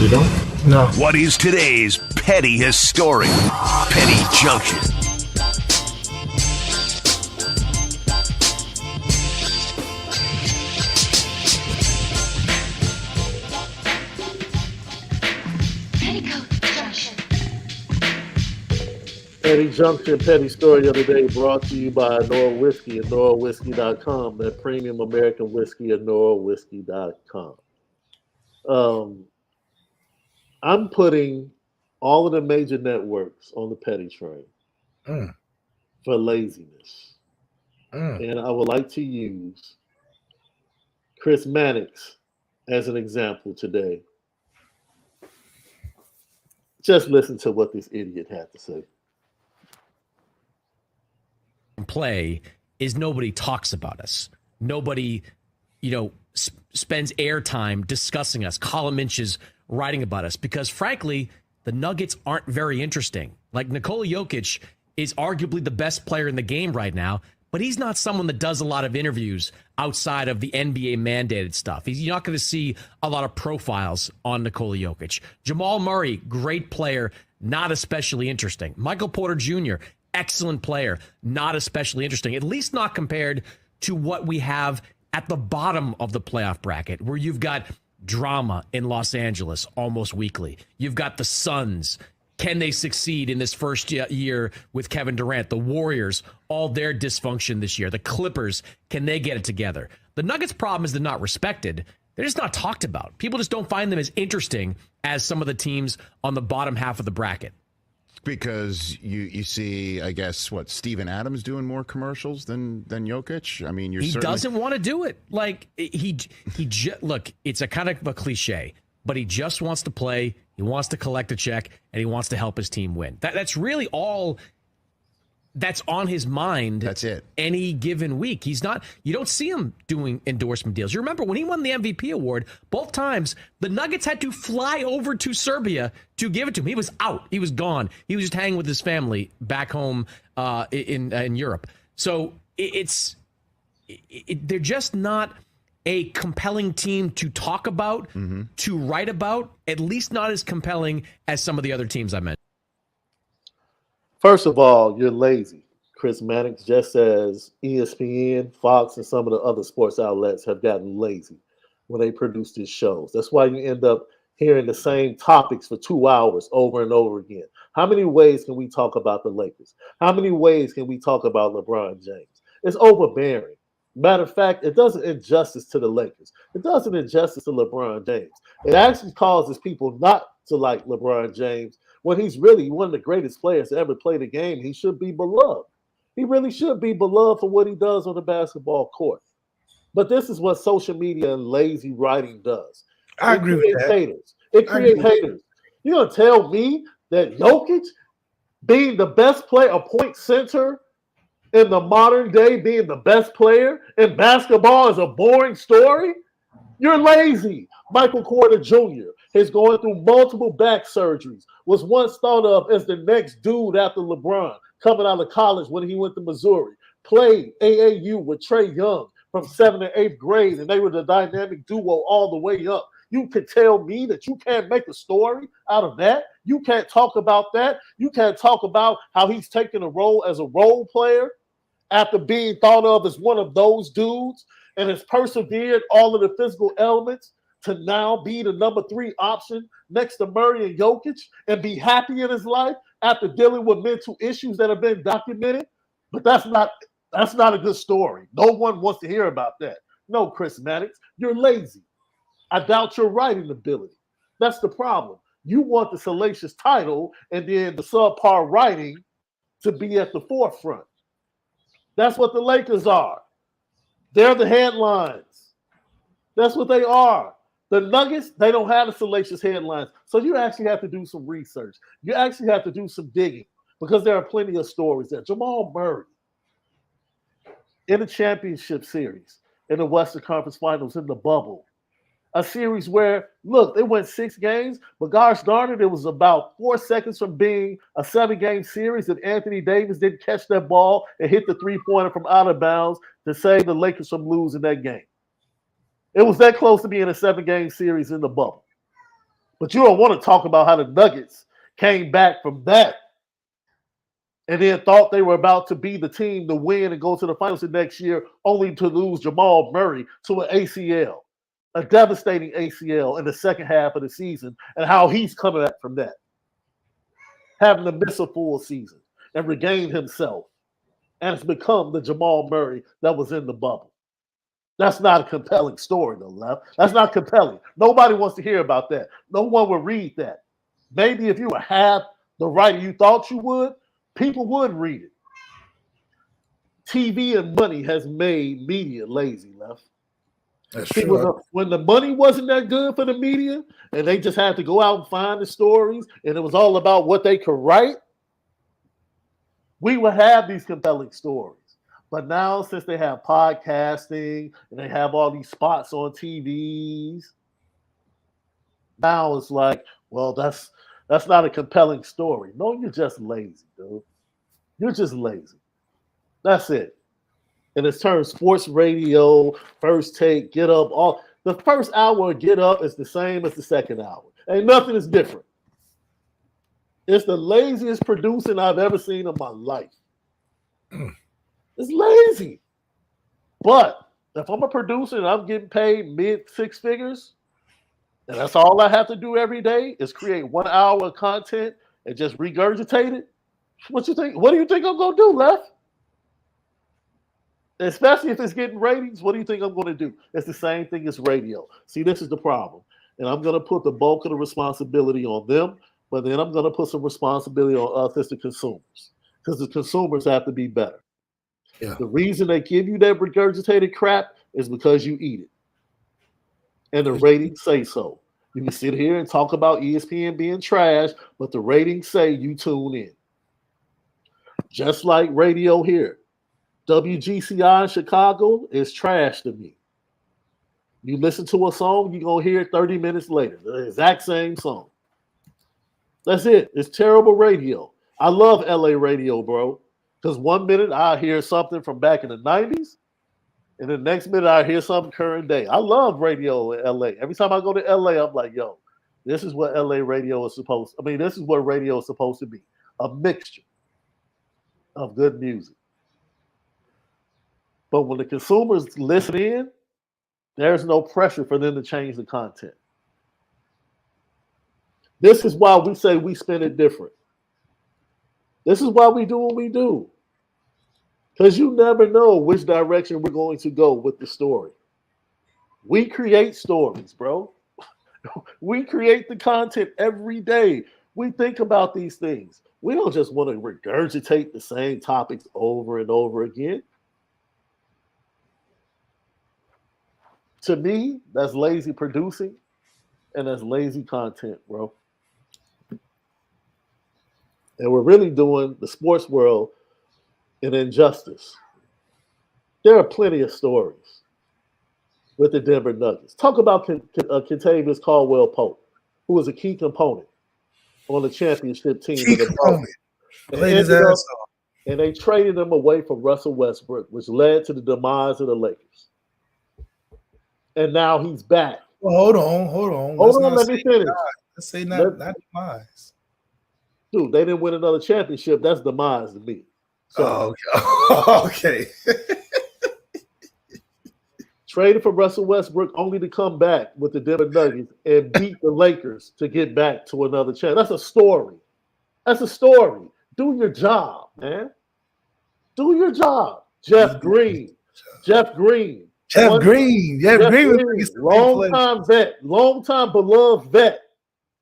F: You don't?
E: No.
D: What is today's petty historic? Petty Junction.
A: Petty Junction, Petty Story of the Day brought to you by Onora Whiskey, OnoraWhiskey.com, that premium American whiskey, OnoraWhiskey.com. I'm putting all of the major networks on the petty train
B: Mm,
A: for laziness.
B: mm.
A: And I would like to use Chris Mannix as an example today. Just listen to what this idiot had to say.
G: Play is nobody talks about us. Nobody, spends airtime discussing us, column inches writing about us, because frankly, the Nuggets aren't very interesting. Like Nikola Jokic is arguably the best player in the game right now, but he's not someone that does a lot of interviews outside of the NBA mandated stuff. You're not going to see a lot of profiles on Nikola Jokic. Jamal Murray, great player, not especially interesting. Michael Porter Jr., excellent player, not especially interesting, at least not compared to what we have at the bottom of the playoff bracket, where you've got drama in Los Angeles almost weekly. You've got the Suns. Can they succeed in this first year with Kevin Durant? The Warriors, all their dysfunction this year. The Clippers, can they get it together? The Nuggets' problem is they're not respected. They're just not talked about. People just don't find them as interesting as some of the teams on the bottom half of the bracket.
H: Because you see, I guess, Steven Adams doing more commercials than Jokic? I mean,
G: he doesn't want to do it. Like, look, it's a kind of a cliche, but he just wants to play. He wants to collect a check, and he wants to help his team win. That's really all that's on his mind.
H: That's it.
G: Any given week. You don't see him doing endorsement deals. You remember when he won the MVP award, both times the Nuggets had to fly over to Serbia to give it to him. He was out. He was gone. He was just hanging with his family back home in Europe. So they're just not a compelling team to talk about, to write about, at least not as compelling as some of the other teams I mentioned.
A: First of all, you're lazy, Chris Mannix, just as ESPN, Fox, and some of the other sports outlets have gotten lazy when they produce these shows. That's why you end up hearing the same topics for 2 hours over and over again. How many ways can we talk about the Lakers? How many ways can we talk about LeBron James? It's overbearing. Matter of fact, it does an injustice to the Lakers. It does an injustice to LeBron James. It actually causes people not to like LeBron James when he's really one of the greatest players to ever play the game. He should be beloved. He really should be beloved for what he does on the basketball court. But this is what social media and lazy writing does.
B: I agree with that.
A: Haters. It creates haters. You're going to tell me that Jokic, being the best player, a point center in the modern day, being the best player in basketball is a boring story? You're lazy. Michael Porter Jr. is going through multiple back surgeries, was once thought of as the next dude after LeBron, coming out of college when he went to Missouri, played AAU with Trae Young from 7th and 8th grade, and they were the dynamic duo all the way up. You could tell me that you can't make a story out of that? You can't talk about that? You can't talk about how he's taking a role as a role player after being thought of as one of those dudes and has persevered all of the physical elements to now be the number 3 option next to Murray and Jokic and be happy in his life after dealing with mental issues that have been documented? But that's not a good story. No one wants to hear about that. No, Chris Mannix, you're lazy. I doubt your writing ability. That's the problem. You want the salacious title and then the subpar writing to be at the forefront. That's what the Lakers are. They're the headlines. That's what they are. The Nuggets, they don't have the salacious headlines. So you actually have to do some research. You actually have to do some digging because there are plenty of stories there. Jamal Murray in the championship series, in the Western Conference Finals, in the bubble. A series where, look, they went 6 games, but gosh darn it, it was about 4 seconds from being a 7-game series that Anthony Davis didn't catch that ball and hit the 3-pointer from out of bounds to save the Lakers from losing that game. It was that close to being a 7-game series in the bubble. But you don't want to talk about how the Nuggets came back from that and then thought they were about to be the team to win and go to the finals the next year, only to lose Jamal Murray to an ACL. A devastating ACL in the second half of the season, and how he's coming back from that. Having to miss a full season and regain himself. And it's become the Jamal Murray that was in the bubble. That's not a compelling story, though, Left. That's not compelling. Nobody wants to hear about that. No one will read that. Maybe if you would have the writer you thought you would, people would read it. TV and money has made media lazy, Left.
B: That's
A: See,
B: true.
A: when the money wasn't that good for the media and they just had to go out and find the stories and it was all about what they could write, we would have these compelling stories. But now, since they have podcasting and they have all these spots on TVs, now it's like, well, that's not a compelling story. No, you're just lazy, dude. You're just lazy. That's it. And it's turned sports radio, first take, get up. All the first hour of get up is the same as the second hour. Ain't nothing is different. It's the laziest producing I've ever seen in my life. It's lazy. But if I'm a producer and I'm getting paid mid six figures, and that's all I have to do every day is create 1 hour of content and just regurgitate it, what you think? What do you think I'm gonna do, Left? Especially if it's getting ratings, what do you think I'm going to do? It's the same thing as radio. See, this is the problem. And I'm going to put the bulk of the responsibility on them, but then I'm going to put some responsibility on us as the consumers, because the consumers have to be better.
B: Yeah.
A: The reason they give you that regurgitated crap is because you eat it. And the ratings say so. You can sit here and talk about ESPN being trash, but the ratings say you tune in. Just like radio here. WGCI in Chicago is trash to me. You listen to a song, you're going to hear it 30 minutes later. The exact same song. That's it. It's terrible radio. I love LA radio, bro. Because 1 minute I hear something from back in the 90s, and the next minute I hear something current day. I love radio in LA. Every time I go to LA, I'm like, yo, this is what LA radio is supposed to be. This is what radio is supposed to be. A mixture of good music. But when the consumers listen in, there's no pressure for them to change the content. This is why we say we spin it different. This is why we do what we do. Because you never know which direction we're going to go with the story. We create stories, bro. We create the content every day. We think about these things. We don't just want to regurgitate the same topics over and over again. To me, that's lazy producing and that's lazy content, bro. And we're really doing the sports world an injustice. There are plenty of stories with the Denver Nuggets. Talk about Kentavious Caldwell-Pope, who was a key component on the championship team.
B: Key component. Played his ass off.
A: And they traded him away from Russell Westbrook, which led to the demise of the Lakers. And now he's back.
B: Well, hold on.
A: Let me finish.
B: Let's say not demise.
A: Dude, they didn't win another championship. That's demise to me. So,
B: okay.
A: Traded for Russell Westbrook only to come back with the Denver Nuggets and beat the Lakers to get back to another chance. That's a story. That's a story. Do your job, man. Do your job. Jeff Green. Long-time vet, long-time beloved vet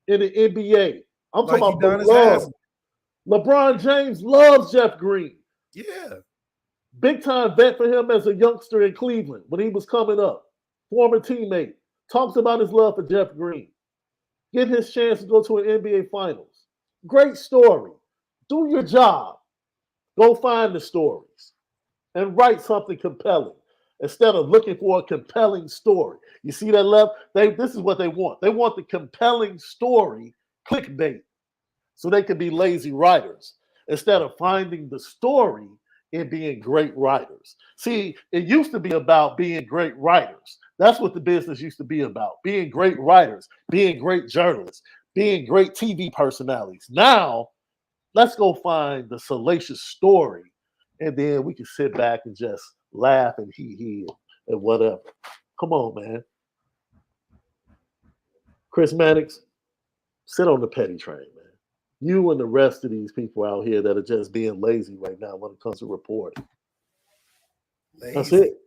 A: in the NBA. I'm talking about beloved. LeBron James loves Jeff Green.
B: Yeah.
A: Big-time vet for him as a youngster in Cleveland when he was coming up. Former teammate. Talks about his love for Jeff Green. Get his chance to go to an NBA Finals. Great story. Do your job. Go find the stories and write something compelling instead of looking for a compelling story. You see that, Left? This is what they want. They want the compelling story, clickbait, so they can be lazy writers instead of finding the story and being great writers. See, it used to be about being great writers. That's what the business used to be about, being great writers, being great journalists, being great TV personalities. Now, let's go find the salacious story, and then we can sit back and just laugh and hee and whatever. Come on, man. Chris Mannix, sit on the petty train, man. You and the rest of these people out here that are just being lazy right now when it comes to reporting. Lazy. That's it.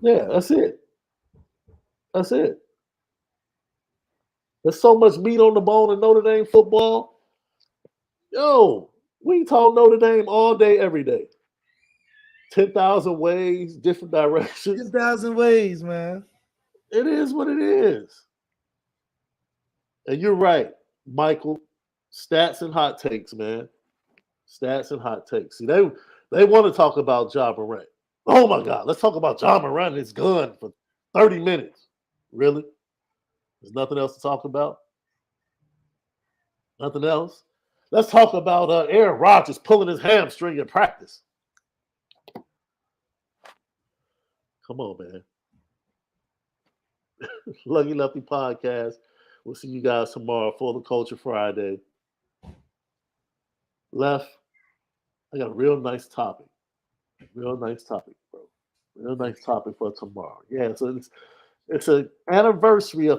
A: Yeah, that's it. That's it. There's so much meat on the bone in Notre Dame football. Yo, we talk Notre Dame all day, every day. 10,000 ways, different directions.
B: 10,000 ways, man.
A: It is what it is. And you're right, Michael. Stats and hot takes, man. Stats and hot takes. See, they want to talk about Ja Morant. Oh my God, let's talk about Ja Morant and his gun for 30 minutes. Really? There's nothing else to talk about? Nothing else? Let's talk about Aaron Rodgers pulling his hamstring in practice. Come on, man. Lucky Lefty Podcast. We'll see you guys tomorrow for the Culture Friday. Left, I got a real nice topic. Real nice topic, bro. Real nice topic for tomorrow. Yeah, so it's an anniversary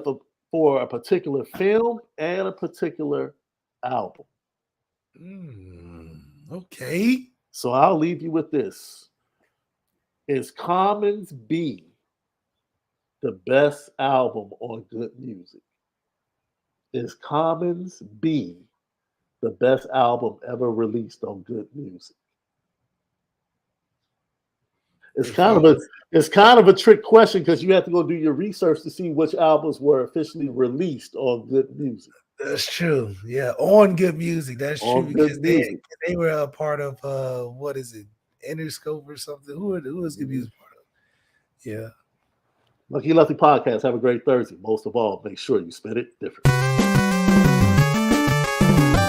A: for a particular film and a particular album.
B: Okay.
A: So I'll leave you with this. Is Commons B the best album on good music? Is Commons B the best album ever released on good music? It's kind of a trick question because you have to go do your research to see which albums were officially released on good music.
B: That's true. Yeah, on good music. That's
A: On
B: true
A: good
B: because
A: music.
B: they were a part of what is it? Interscope or something. Who was good music part of? Yeah.
A: Lucky Lefty Podcast. Have a great Thursday. Most of all, make sure you spin it different.